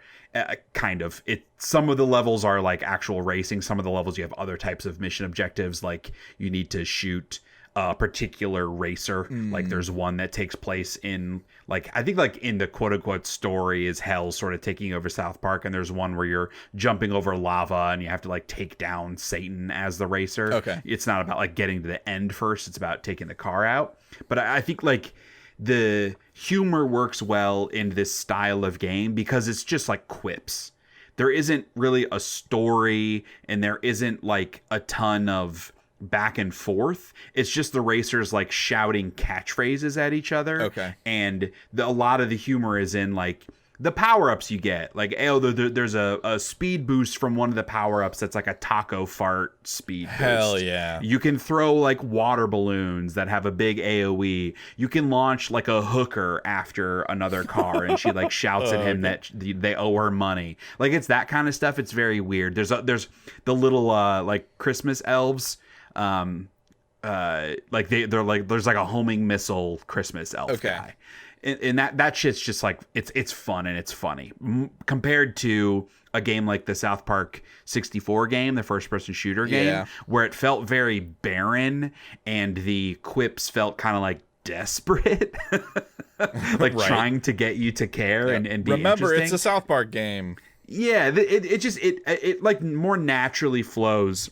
kind of. Some of the levels are like actual racing. Some of the levels you have other types of mission objectives, like you need to shoot a particular racer. Like there's one that takes place in like I think like in the quote unquote story is hell sort of taking over South Park, and there's one where you're jumping over lava and you have to like take down Satan as the racer. Okay, it's not about like getting to the end first; it's about taking the car out. But I think like the humor works well in this style of game because it's just like quips. There isn't really a story and there isn't like a ton of back and forth. It's just the racers like shouting catchphrases at each other. Okay. And a lot of the humor is in like the power-ups you get. Like, there's a speed boost from one of the power-ups that's like a taco fart speed boost. Hell yeah. You can throw like water balloons that have a big AoE. You can launch like a hooker after another car and she like shouts at him that they owe her money. Like it's that kind of stuff. It's very weird. There's the little like Christmas elves. Like they're like there's like a homing missile Christmas elf guy. And that shit's just like it's fun and it's funny compared to a game like the South Park 64 game, the first person shooter game, where it felt very barren and the quips felt kind of like desperate, like trying to get you to care and be remember interesting. It's a South Park game. Yeah, it like more naturally flows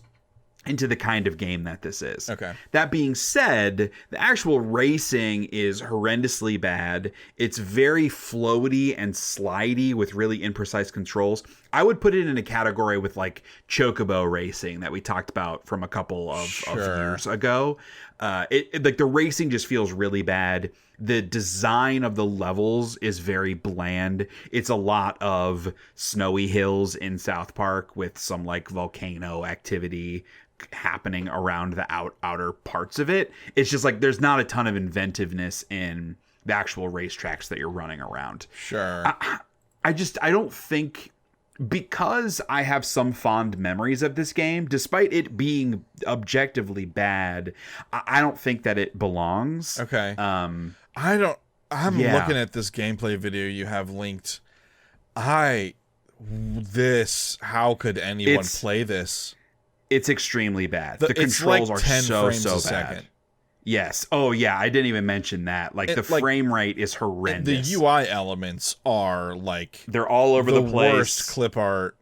into the kind of game that this is. Okay. That being said, the actual racing is horrendously bad. It's very floaty and slidey with really imprecise controls. I would put it in a category with like Chocobo racing that we talked about from a couple of years ago. It like the racing just feels really bad. The design of the levels is very bland. It's a lot of snowy hills in South Park with some like volcano activity happening around the outer parts of it. It's just like there's not a ton of inventiveness in the actual racetracks that you're running around. Sure. I don't think, because I have some fond memories of this game, despite it being objectively bad, I don't think that it belongs. Okay. I'm looking at this gameplay video you have linked. How could anyone play this? It's extremely bad. The controls are so bad. Second. Yes. Oh yeah, I didn't even mention that. Like the frame rate is horrendous. The UI elements are like they're all over the place. Worst clip art.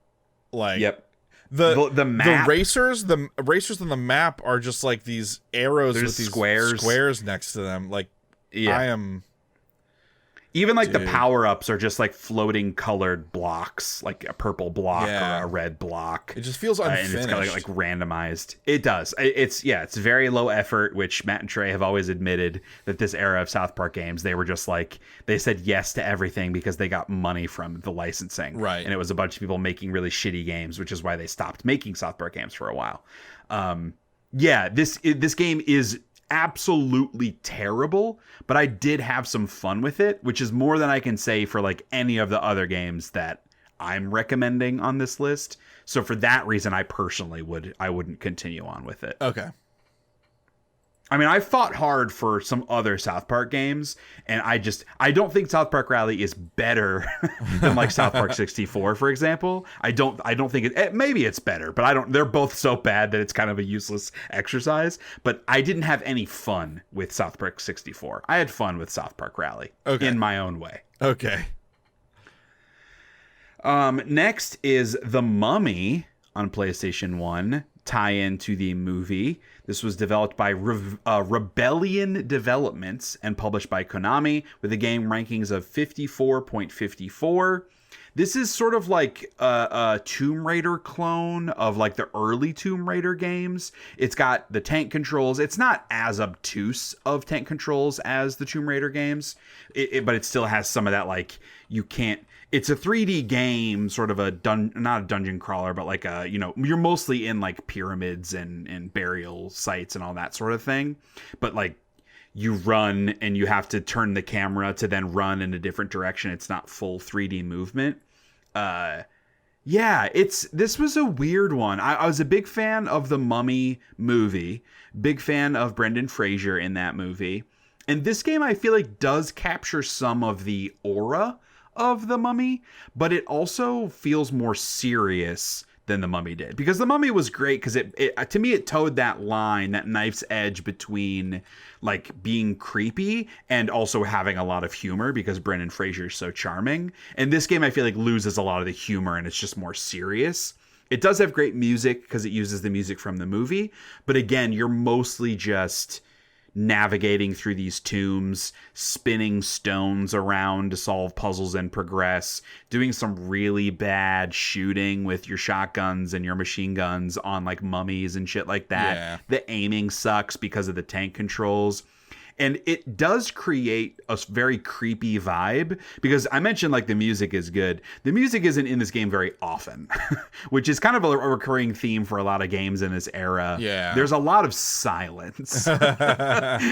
Like yep. The map. The racers on the map are just like these arrows with these squares next to them. Like even like the power-ups are just like floating colored blocks, like a purple block or a red block. It just feels unfinished. And it's kind of like randomized. It does. It's very low effort, which Matt and Trey have always admitted that this era of South Park games, they were just like, they said yes to everything because they got money from the licensing. Right. And it was a bunch of people making really shitty games, which is why they stopped making South Park games for a while. This game is absolutely terrible, but I did have some fun with it, which is more than I can say for like any of the other games that I'm recommending on this list. So for that reason, I personally wouldn't continue on with it. Okay. I mean, I fought hard for some other South Park games, and I don't think South Park Rally is better than like South Park 64, for example. I don't think maybe it's better, but they're both so bad that it's kind of a useless exercise. But I didn't have any fun with South Park 64. I had fun with South Park Rally in my own way. Okay. Next is The Mummy on PlayStation 1, tie-in to the movie. This was developed by Rebellion Developments and published by Konami with a game rankings of 54.54. This is sort of like a Tomb Raider clone of like the early Tomb Raider games. It's got the tank controls. It's not as obtuse of tank controls as the Tomb Raider games, but it still has some of that, like, you can't... It's a 3D game, sort of not a dungeon crawler, but like a, you're mostly in like pyramids and burial sites and all that sort of thing. But like, you run and you have to turn the camera to then run in a different direction. It's not full 3D movement. This was a weird one. I was a big fan of the Mummy movie, big fan of Brendan Fraser in that movie. And this game, I feel like, does capture some of the aura of the Mummy, but it also feels more serious than the Mummy did, because the Mummy was great because it to me, it towed that line, that knife's edge between like being creepy and also having a lot of humor, because Brendan Fraser is so charming. And this game, I feel like, loses a lot of the humor and it's just more serious. It does have great music because it uses the music from the movie, but again, you're mostly just navigating through these tombs, spinning stones around to solve puzzles and progress, doing some really bad shooting with your shotguns and your machine guns on like mummies and shit like that. Yeah. The aiming sucks because of the tank controls. And it does create a very creepy vibe, because I mentioned like the music is good. The music isn't in this game very often, which is kind of a recurring theme for a lot of games in this era. Yeah. There's a lot of silence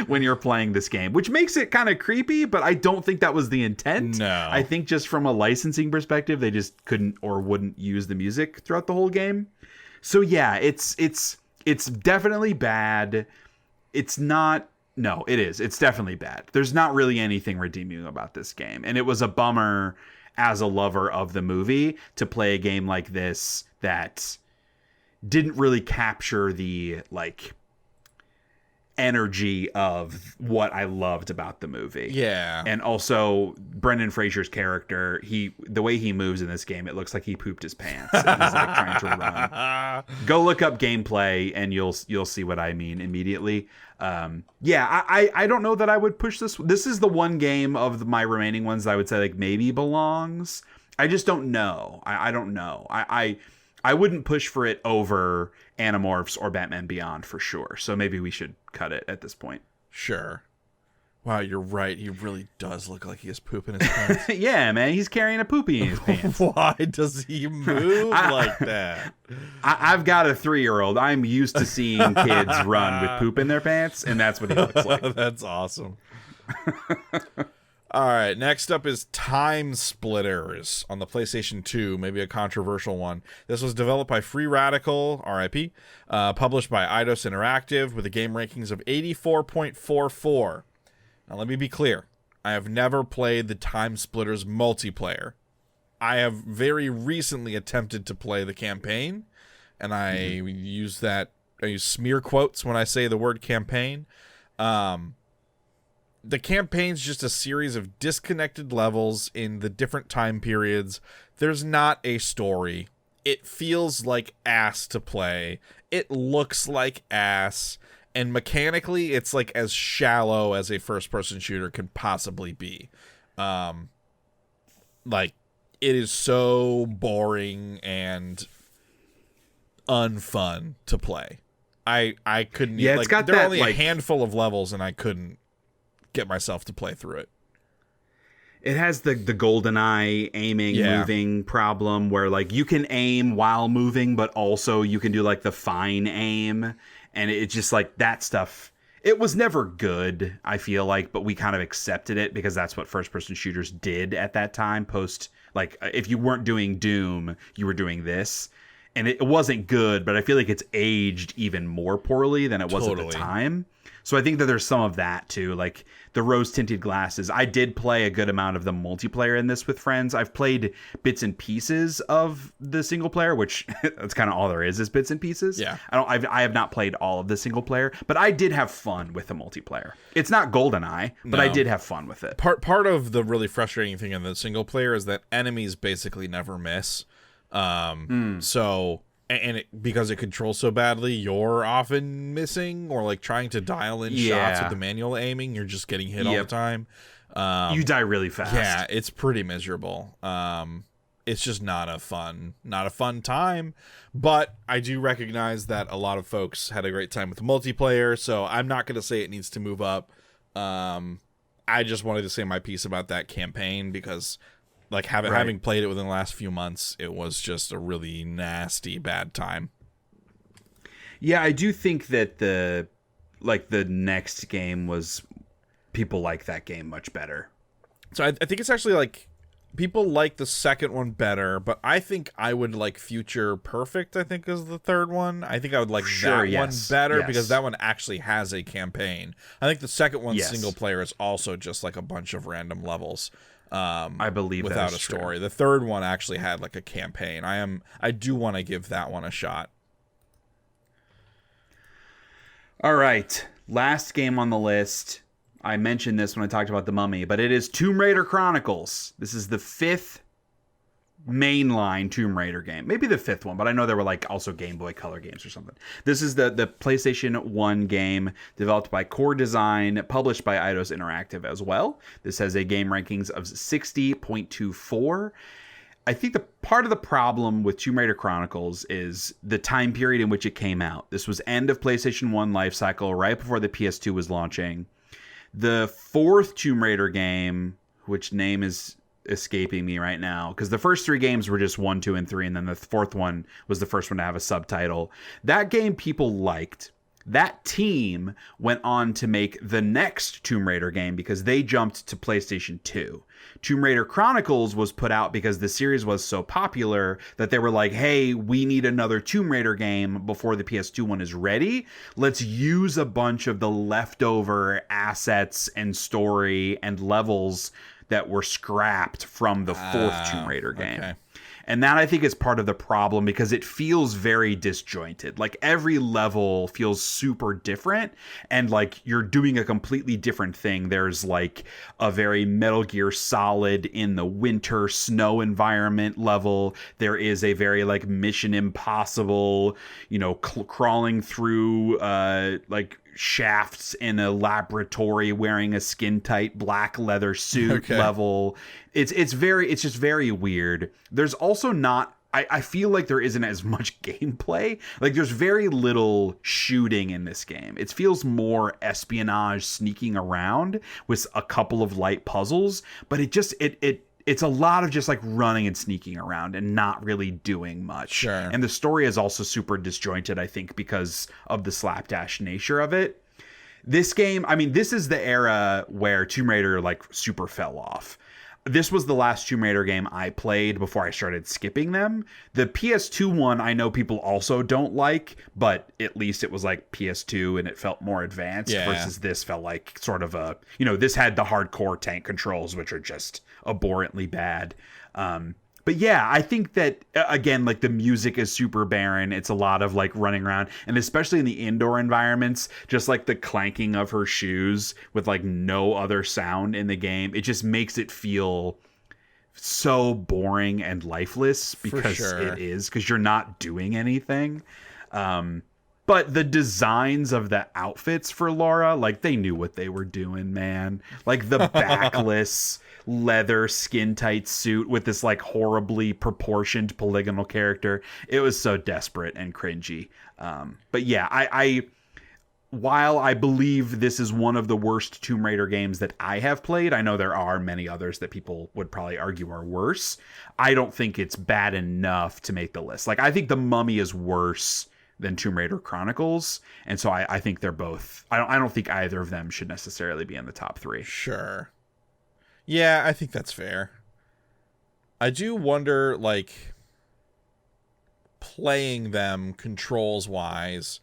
when you're playing this game, which makes it kind of creepy, but I don't think that was the intent. No. I think just from a licensing perspective, they just couldn't or wouldn't use the music throughout the whole game. So yeah, it's definitely bad. It's not... No, it is. It's definitely bad. There's not really anything redeeming about this game. And it was a bummer as a lover of the movie to play a game like this that didn't really capture the like energy of what I loved about the movie. Yeah. And also Brendan Fraser's character, the way he moves in this game, it looks like he pooped his pants and he's like trying to run. Go look up gameplay and you'll see what I mean immediately. I don't know that I would push this. This is the one game of my remaining ones that I would say like maybe belongs. I just don't know. I don't know. I wouldn't push for it over Animorphs or Batman Beyond for sure. So maybe we should cut it at this point. Sure. Wow, you're right. He really does look like he has poop in his pants. Yeah, man. He's carrying a poopy in his pants. Why does he move like that? I've got a 3-year-old. I'm used to seeing kids run with poop in their pants, and that's what he looks like. That's awesome. All right, next up is Timesplitters on the PlayStation 2, maybe a controversial one. This was developed by Free Radical, RIP, published by Eidos Interactive with a game rankings of 84.44. Now, let me be clear. I have never played the Timesplitters multiplayer. I have very recently attempted to play the campaign, and I use smear quotes when I say the word campaign. The campaign's just a series of disconnected levels in the different time periods. There's not a story. It feels like ass to play. It looks like ass. And mechanically, it's like as shallow as a first-person shooter can possibly be. Like, it is so boring and unfun to play. I couldn't... Yeah, it's got there that, are only like... a handful of levels, and I couldn't get myself to play through it. It has the GoldenEye aiming, moving problem where like you can aim while moving, but also you can do like the fine aim. And it's just like that stuff. It was never good, I feel like, but we kind of accepted it because that's what first person shooters did at that time. Post, like, if you weren't doing Doom, you were doing this. And it wasn't good, but I feel like it's aged even more poorly than it was at the time. So I think that there's some of that too, like the rose-tinted glasses. I did play a good amount of the multiplayer in this with friends. I've played bits and pieces of the single player, which that's kind of all there is bits and pieces. Yeah, I have not played all of the single player, but I did have fun with the multiplayer. It's not GoldenEye, but I did have fun with it. Part of the really frustrating thing in the single player is that enemies basically never miss. So and because it controls so badly, you're often missing or like trying to dial in shots with the manual aiming. You're just getting hit all the time. You die really fast. Yeah, it's pretty miserable. It's just not a fun time. But I do recognize that a lot of folks had a great time with the multiplayer, so I'm not going to say it needs to move up. I just wanted to say my piece about that campaign because, like, having played it within the last few months, it was just a really nasty, bad time. Yeah, I do think that the next game was, people like that game much better. So I think it's actually like people like the second one better, but I think I would like Future Perfect, I think is the third one. I think I would like that one better because that one actually has a campaign. I think the second one single player is also just like a bunch of random levels. I believe without a story. True. The third one actually had like a campaign. I do want to give that one a shot. All right. Last game on the list. I mentioned this when I talked about The Mummy, but it is Tomb Raider Chronicles. This is the 5th mainline Tomb Raider game. Maybe the 5th one, but I know there were like also Game Boy Color games or something. This is the PlayStation 1 game developed by Core Design, published by Eidos Interactive as well. This has a game rankings of 60.24. I think the part of the problem with Tomb Raider Chronicles is the time period in which it came out. This was end of PlayStation 1 life cycle, right before the PS2 was launching. The 4th Tomb Raider game, which name is escaping me right now, because the first 3 games were just 1, 2, and 3, and then the 4th one was the first one to have a subtitle. That game people liked. That team went on to make the next Tomb Raider game because they jumped to PlayStation 2. Tomb Raider Chronicles was put out because the series was so popular that they were like, hey, we need another Tomb Raider game before the PS2 one is ready. Let's use a bunch of the leftover assets and story and levels that were scrapped from the 4th Tomb Raider game. Okay. And that, I think, is part of the problem because it feels very disjointed. Like, every level feels super different and like you're doing a completely different thing. There's like a very Metal Gear Solid in the winter snow environment level. There is a very like Mission Impossible, crawling through like shafts in a laboratory wearing a skin tight black leather suit level. It's just very weird. There's also not, I feel like there isn't as much gameplay. Like, there's very little shooting in this game. It feels more espionage, sneaking around with a couple of light puzzles, but it's a lot of just like running and sneaking around and not really doing much. Sure. And the story is also super disjointed, I think, because of the slapdash nature of it. This game, I mean, this is the era where Tomb Raider like super fell off. This was the last Tomb Raider game I played before I started skipping them. The PS2 one I know people also don't like, but at least it was like PS2 and it felt more advanced versus this felt like sort of a, this had the hardcore tank controls, which are just abhorrently bad. But yeah, I think that, again, like the music is super barren. It's a lot of like running around, and especially in the indoor environments, just like the clanking of her shoes with like no other sound in the game. It just makes it feel so boring and lifeless because it is, because you're not doing anything. But the designs of the outfits for Laura, like they knew what they were doing, man. Like the backless leather skin tight suit with this like horribly proportioned polygonal character. It was so desperate and cringy. But yeah, I while I believe this is one of the worst Tomb Raider games that I have played, I know there are many others that people would probably argue are worse. I don't think it's bad enough to make the list. Like, I think The Mummy is worse than Tomb Raider Chronicles, and so I think they're both. I don't think either of them should necessarily be in the top 3. Sure. Yeah, I think that's fair. I do wonder, like, playing them controls wise,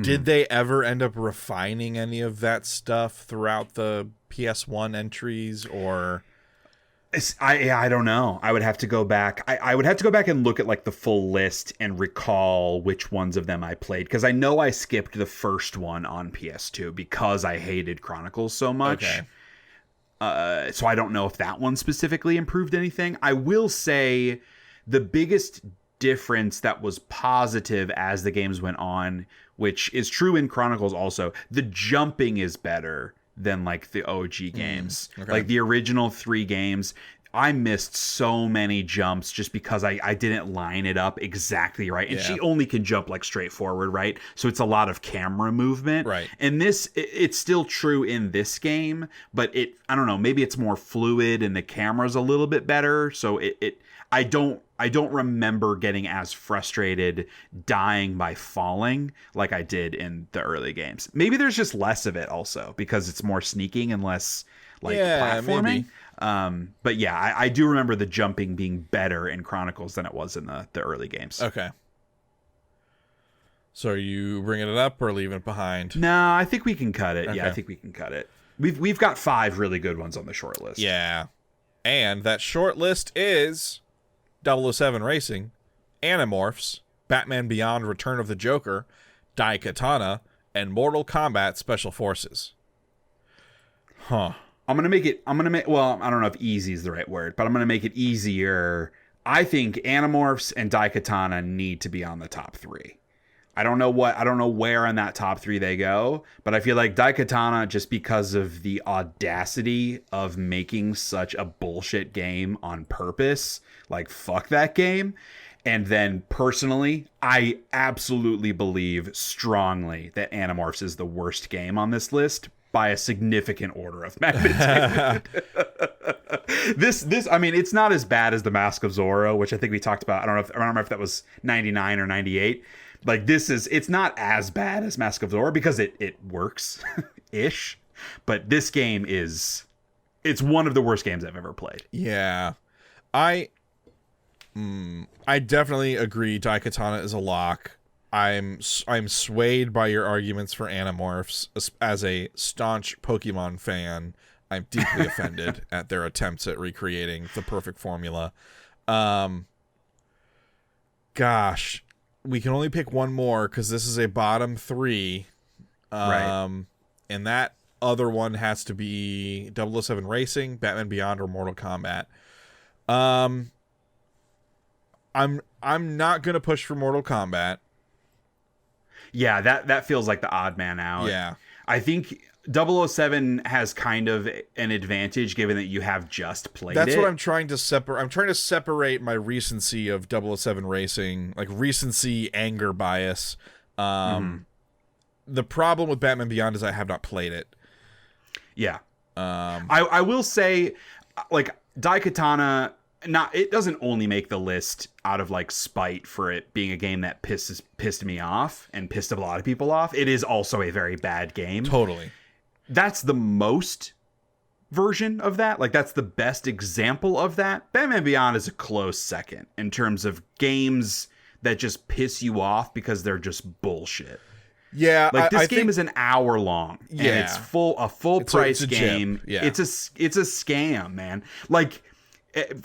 did they ever end up refining any of that stuff throughout the PS1 entries, or? I don't know. I would have to go back. I would have to go back and look at like the full list and recall which ones of them I played, because I know I skipped the first one on PS2 because I hated Chronicles so much. Okay. So I don't know if that one specifically improved anything. I will say the biggest difference that was positive as the games went on, which is true in Chronicles also. The jumping is better than like the OG games. Okay. Like the original 3 games, I missed so many jumps just because I didn't line it up exactly right. And she only can jump like straight forward, right? So it's a lot of camera movement. Right. And it's still true in this game, but I don't know, maybe it's more fluid and the camera's a little bit better. So I don't remember getting as frustrated dying by falling like I did in the early games. Maybe there's just less of it also because it's more sneaking and less like platforming. Maybe. But yeah, I do remember the jumping being better in Chronicles than it was in the early games. Okay. So are you bringing it up or leaving it behind? No, I think we can cut it. Okay. Yeah, I think we can cut it. We've got 5 really good ones on the short list. Yeah. And that short list is 007 Racing, Animorphs, Batman Beyond Return of the Joker, Daikatana, and Mortal Kombat Special Forces. Huh. I'm going to make, well, I don't know if easy is the right word, but I'm going to make it easier. I think Animorphs and Daikatana need to be on the top 3. I don't know where on that top 3 they go, but I feel like Daikatana, just because of the audacity of making such a bullshit game on purpose, like fuck that game. And then personally, I absolutely believe strongly that Animorphs is the worst game on this list by a significant order of magnitude. This, I mean, it's not as bad as The Mask of Zorro, which I think we talked about. I don't remember if that was 99 or 98. Like it's not as bad as Mask of Zorro because it works ish, but this game it's one of the worst games I've ever played. Yeah. I definitely agree Daikatana is a lock. I'm swayed by your arguments for Animorphs. As a staunch Pokemon fan, I'm deeply offended at their attempts at recreating the perfect formula. Gosh, we can only pick one more because this is a bottom 3. Right. And that other one has to be 007 Racing, Batman Beyond, or Mortal Kombat. I'm not gonna push for Mortal Kombat. Yeah, that feels like the odd man out. Yeah. I think 007 has kind of an advantage given that you have just played That's it. what I'm trying to separate. I'm trying to separate my recency of 007 Racing, like recency, anger bias. The problem with Batman Beyond is I have not played it. Yeah. I will say, like, Daikatana, it doesn't only make the list out of like spite for it being a game that pissed me off and pissed a lot of people off. It is also a very bad game. Totally. That's the most version of that. Like, that's the best example of that. Batman Beyond is a close second in terms of games that just piss you off because they're just bullshit. Yeah, like this I game think, is an hour long. Yeah, and it's full price game. Yeah, it's a scam, man. Like,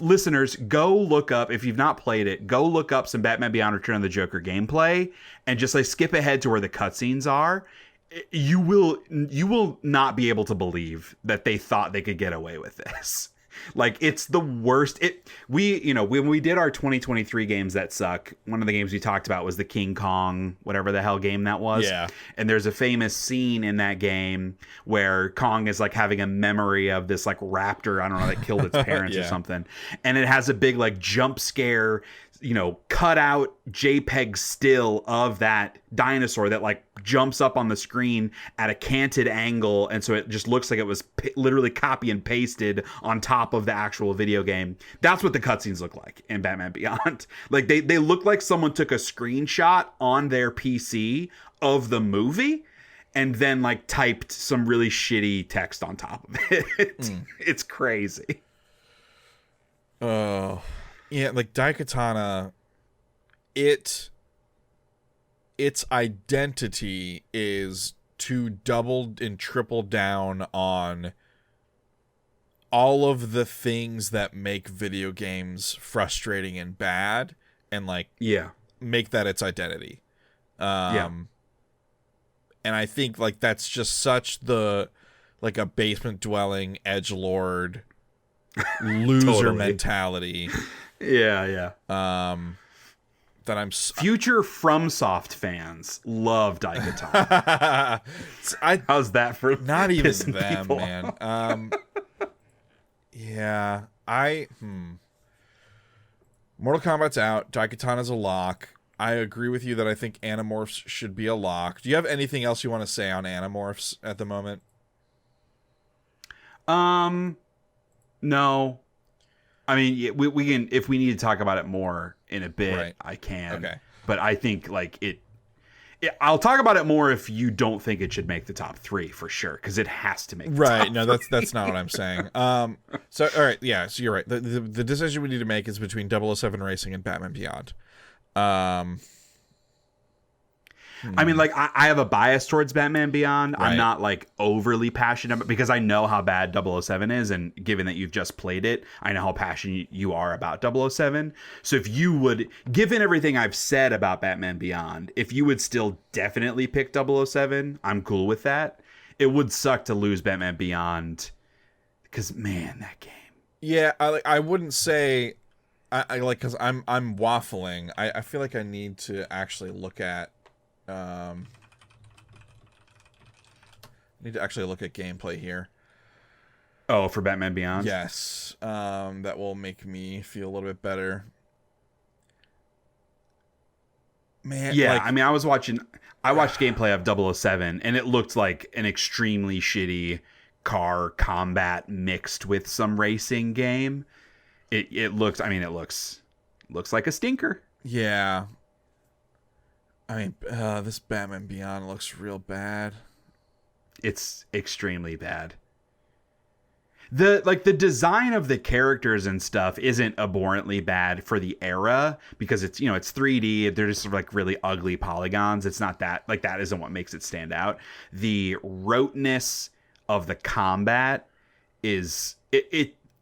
listeners, go look up, if you've not played it, go look up some Batman Beyond Return of the Joker gameplay and just like skip ahead to where the cutscenes are. You will not be able to believe that they thought they could get away with this. Like, it's the worst. When we did our 2023 games that suck, one of the games we talked about was the King Kong, whatever the hell game that was. Yeah. And there's a famous scene in that game where Kong is like having a memory of this like raptor, I don't know, that killed its parents or something. And it has a big like jump scare, cut out JPEG still of that dinosaur that like jumps up on the screen at a canted angle, and so it just looks like it was literally copy and pasted on top of the actual video game. That's what the cutscenes look like in Batman Beyond. Like they look like someone took a screenshot on their PC of the movie and then like typed some really shitty text on top of it. It's crazy. Oh. Yeah, like Daikatana, its identity is to double and triple down on all of the things that make video games frustrating and bad, and like make that its identity. And I think like that's just such the like a basement dwelling edgelord loser mentality. Yeah. that I'm future FromSoft fans love Daikatana. How's that for not even pissing them, people man? off? Yeah, Mortal Kombat's out. Daikatana's a lock. I agree with you that I think Animorphs should be a lock. Do you have anything else you want to say on Animorphs at the moment? No. I mean, we can, if we need to talk about it more in a bit, right. I can. Okay. But I think like I'll talk about it more if you don't think it should make the top 3 for sure, because it has to make the top 3. No, that's not what I'm saying. So all right, yeah, so you're right. The decision we need to make is between 007 Racing and Batman Beyond. I mean, like, I have a bias towards Batman Beyond. Right. I'm not, like, overly passionate, but because I know how bad 007 is, and given that you've just played it, I know how passionate you are about 007. So if you would, given everything I've said about Batman Beyond, if you would still definitely pick 007, I'm cool with that. It would suck to lose Batman Beyond, because, man, that game. Yeah, I wouldn't say... I like, because I'm waffling. I feel like I need to actually look at gameplay here. Oh, for Batman Beyond? Yes. That will make me feel a little bit better. Man, yeah, like, I mean, I watched gameplay of 007, and it looked like an extremely shitty car combat mixed with some racing game. It looks like a stinker. Yeah. I mean, this Batman Beyond looks real bad. It's extremely bad. The design of the characters and stuff isn't abhorrently bad for the era, because it's 3D. They're just sort of like really ugly polygons. It's not that, like, that isn't what makes it stand out. The roteness of the combat is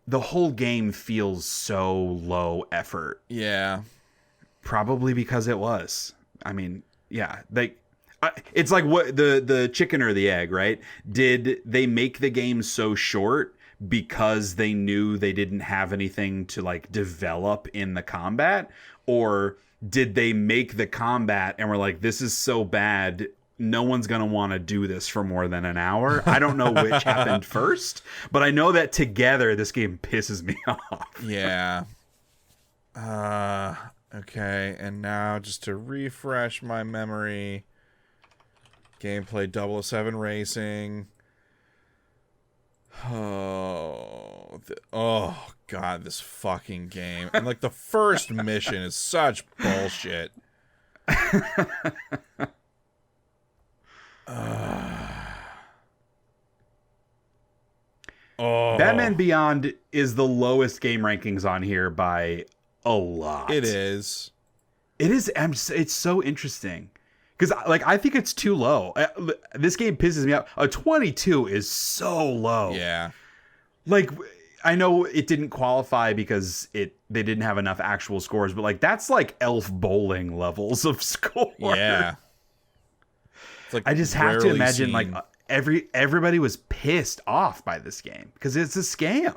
the whole game feels so low effort. Yeah. Probably because it was. I mean, yeah, it's like what the chicken or the egg, right? Did they make the game so short because they knew they didn't have anything to like develop in the combat, or did they make the combat and were like, this is so bad, no one's going to want to do this for more than an hour? I don't know which happened first, but I know that together this game pisses me off. Yeah. Okay, and now just to refresh my memory, gameplay 007 Racing. Oh God, this fucking game. And like the first mission is such bullshit. Batman Beyond is the lowest game rankings on here by a lot. It is. It's so interesting because, like, I think it's too low. This game pisses me off. A 22 is so low. Yeah. Like, I know it didn't qualify because they didn't have enough actual scores, but like that's like Elf Bowling levels of score. Yeah. It's like, I just have to imagine like everybody was pissed off by this game because it's a scam.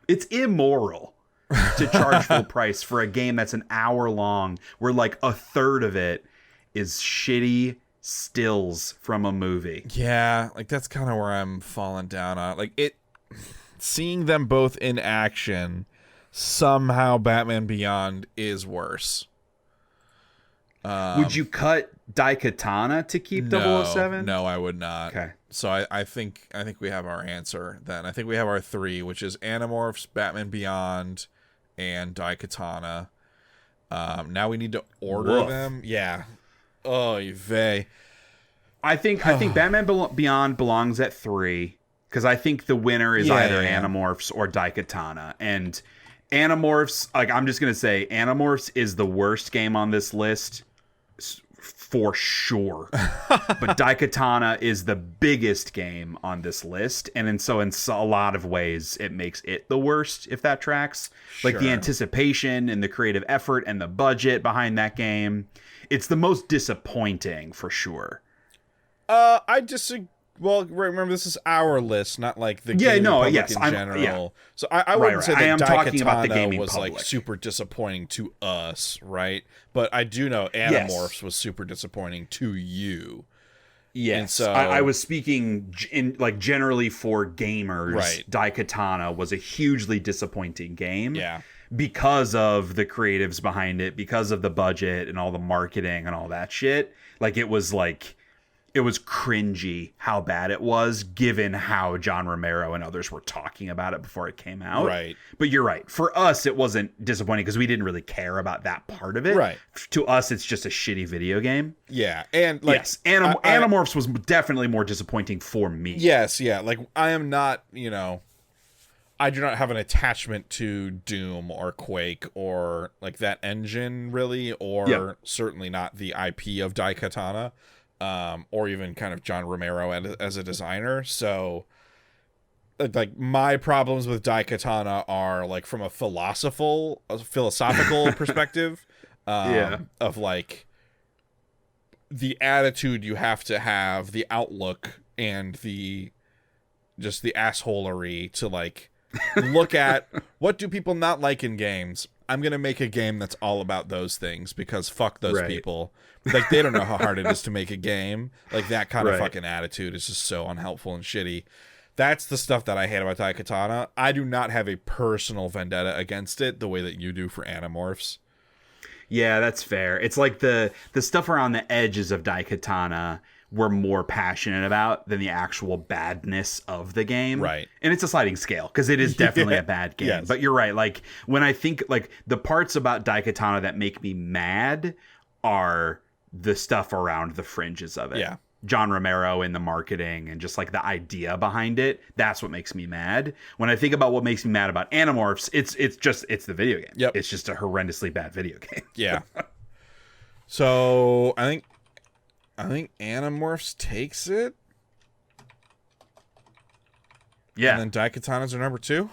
It's immoral to charge full price for a game that's an hour long, where like a third of it is shitty stills from a movie. Yeah, like that's kind of where I'm falling down on. Like seeing them both in action, somehow Batman Beyond is worse. Would you cut Daikatana to keep 007? No, I would not. Okay. So I think we have our answer then. I think we have our 3, which is Animorphs, Batman Beyond, and Daikatana. Now we need to order them. Yeah. Oh, vey. I think Batman Beyond belongs at 3 because I think the winner is either Animorphs or Daikatana. And Animorphs, like, I'm just gonna say, Animorphs is the worst game on this list for sure. But Daikatana is the biggest game on this list, and in a lot of ways it makes it the worst, if that tracks. Sure. Like the anticipation and the creative effort and the budget behind that game, it's the most disappointing for sure. I disagree. Well, remember, this is our list, not like the gaming public in general. Yeah. So I wouldn't say that I am talking about the Daikatana gaming was public. like super disappointing to us, right? But I do know Animorphs was super disappointing to you. Yes, and so I was speaking generally for gamers. Right. Daikatana was a hugely disappointing game. Yeah. Because of the creatives behind it, because of the budget and all the marketing and all that shit. It was cringy how bad it was, given how John Romero and others were talking about it before it came out. Right. But you're right. For us, it wasn't disappointing because we didn't really care about that part of it. Right. To us, it's just a shitty video game. Yeah. And yes, Animorphs was definitely more disappointing for me. Yes, yeah. Like, I am not, I do not have an attachment to Doom or Quake or like that engine really, or certainly not the IP of Daikatana, or even kind of John Romero as a designer. So like my problems with Daikatana are like from a philosophical perspective, of like the attitude you have to have, the outlook, and the assholery to like look at what do people not like in games. I'm gonna make a game that's all about those things because fuck those people. Like, they don't know how hard it is to make a game. Like, that kind of fucking attitude is just so unhelpful and shitty. That's the stuff that I hate about Daikatana. I do not have a personal vendetta against it the way that you do for Animorphs. Yeah, that's fair. It's like the stuff around the edges of Daikatana we're more passionate about than the actual badness of the game. Right. And it's a sliding scale because it is definitely a bad game. Yes. But you're right. Like, when I think, like, the parts about Daikatana that make me mad are the stuff around the fringes of it. Yeah. John Romero and the marketing and just like the idea behind it. That's what makes me mad. When I think about what makes me mad about Animorphs, it's the video game. Yep. It's just a horrendously bad video game. Yeah. So I think Animorphs takes it. Yeah. And then Daikatana's are number 2.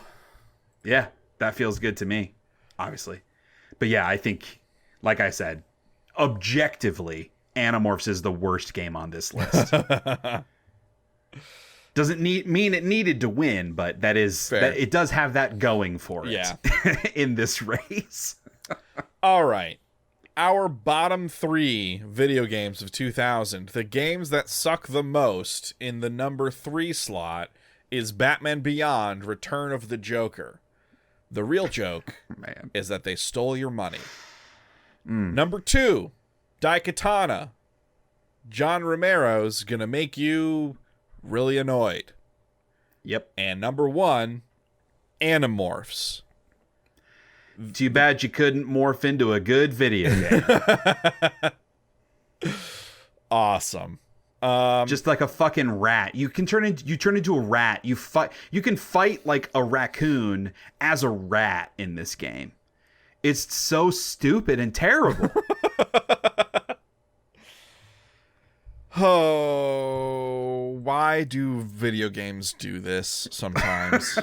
Yeah. That feels good to me, obviously. But yeah, I think, like I said, objectively, Animorphs is the worst game on this list. Doesn't mean it needed to win, but that it does have that going for it in this race. All right. Our bottom 3 video games of 2000, the games that suck the most in the number 3 slot is Batman Beyond: Return of the Joker. The real joke is that they stole your money. Number 2, Daikatana. John Romero's gonna make you really annoyed. Yep. And number 1, Animorphs. Too bad you couldn't morph into a good video game. Awesome. Just like a fucking rat. You turn into a rat. You can fight like a raccoon as a rat in this game. It's so stupid and terrible. Oh, why do video games do this sometimes?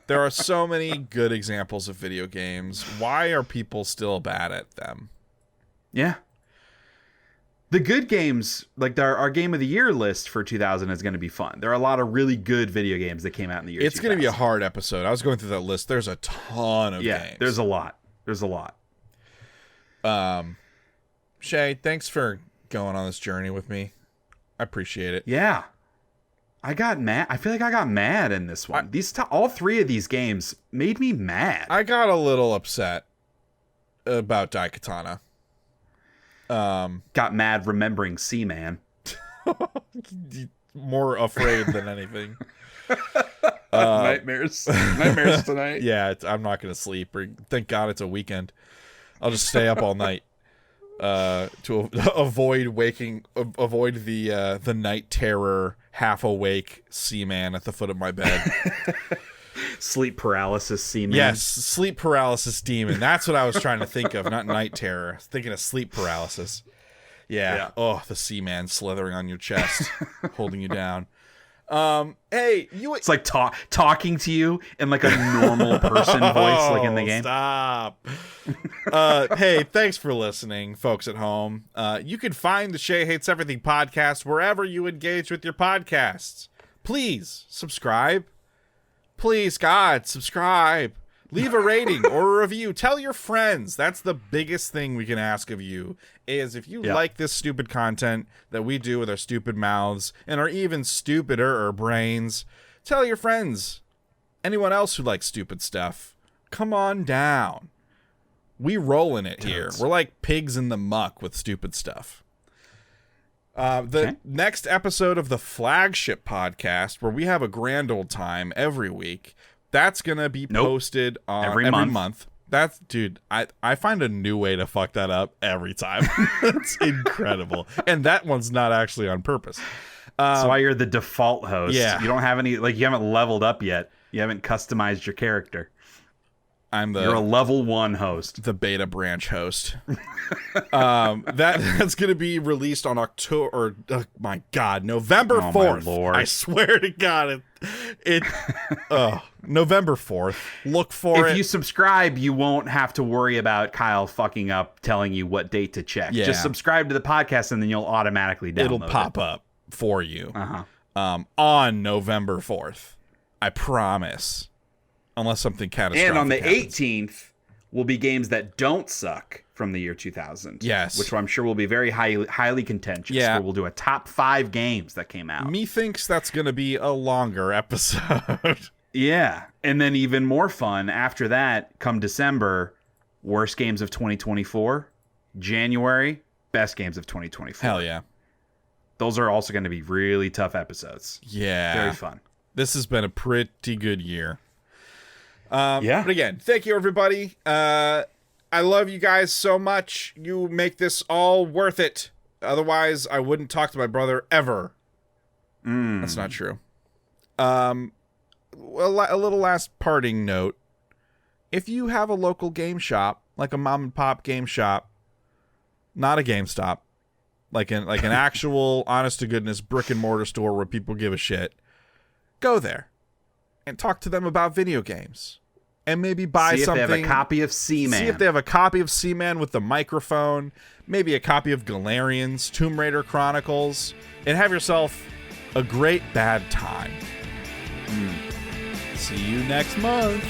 There are so many good examples of video games. Why are people still bad at them? Yeah. The good games, like our Game of the Year list for 2000 is going to be fun. There are a lot of really good video games that came out in the year 2000. It's going to be a hard episode. I was going through that list. There's a ton of games. There's a lot. Shea, thanks for going on this journey with me. I appreciate it. Yeah. I got mad. I feel like I got mad in this one. All 3 of these games made me mad. I got a little upset about Daikatana. Got mad remembering Seaman. More afraid than anything. Nightmares tonight. Yeah, I'm not going to sleep. Thank God it's a weekend. I'll just stay up all night to avoid the night terror, half awake Seaman at the foot of my bed. Sleep paralysis Seaman. Yes, sleep paralysis demon. That's what I was trying to think of, not night terror. I was thinking of sleep paralysis. Yeah. Oh, the Seaman slithering on your chest, holding you down. Hey, you. It's like talking to you in like a normal person voice, like in the game. Stop. Hey, thanks for listening, folks at home. You can find the Shea Hates Everything podcast wherever you engage with your podcasts. Please subscribe. Please, God, subscribe. Leave a rating or a review. Tell your friends. That's the biggest thing we can ask of you, is if you like this stupid content that we do with our stupid mouths and our even stupider brains, tell your friends. Anyone else who likes stupid stuff, come on down. We roll in it here. We're like pigs in the muck with stupid stuff. Next episode of the flagship podcast, where we have a grand old time every week, that's going to be posted on every month. That's, dude, I find a new way to fuck that up every time. It's incredible. And that one's not actually on purpose. That's why you're the default host. Yeah. You don't have any, like, you haven't leveled up yet. You haven't customized your character. You're a level 1 host. The beta branch host. That's going to be released on November 4th. My Lord. I swear to God, November 4th. Look for it. If you subscribe, you won't have to worry about Kyle fucking up telling you what date to check. Yeah. Just subscribe to the podcast and then you'll automatically download it. It'll pop up for you on November 4th. I promise. Unless something catastrophic And on the happens. 18th will be games that don't suck from the year 2000. Yes. Which I'm sure will be very highly contentious. Yeah. Where we'll do a top 5 games that came out. Methinks that's going to be a longer episode. Yeah. And then even more fun after that, come December, worst games of 2024. January, best games of 2024. Hell yeah. Those are also going to be really tough episodes. Yeah. Very fun. This has been a pretty good year. Yeah. But again, thank you, everybody. I love you guys so much. You make this all worth it. Otherwise, I wouldn't talk to my brother ever. That's not true. A little last parting note. If you have a local game shop, like a mom and pop game shop, not a GameStop, like an actual, honest to goodness brick and mortar store where people give a shit, go there and talk to them about video games. And maybe buy something. See if they have a copy of Seaman. See if they have a copy of Seaman with the microphone. Maybe a copy of Galerians, Tomb Raider Chronicles. And have yourself a great bad time. See you next month.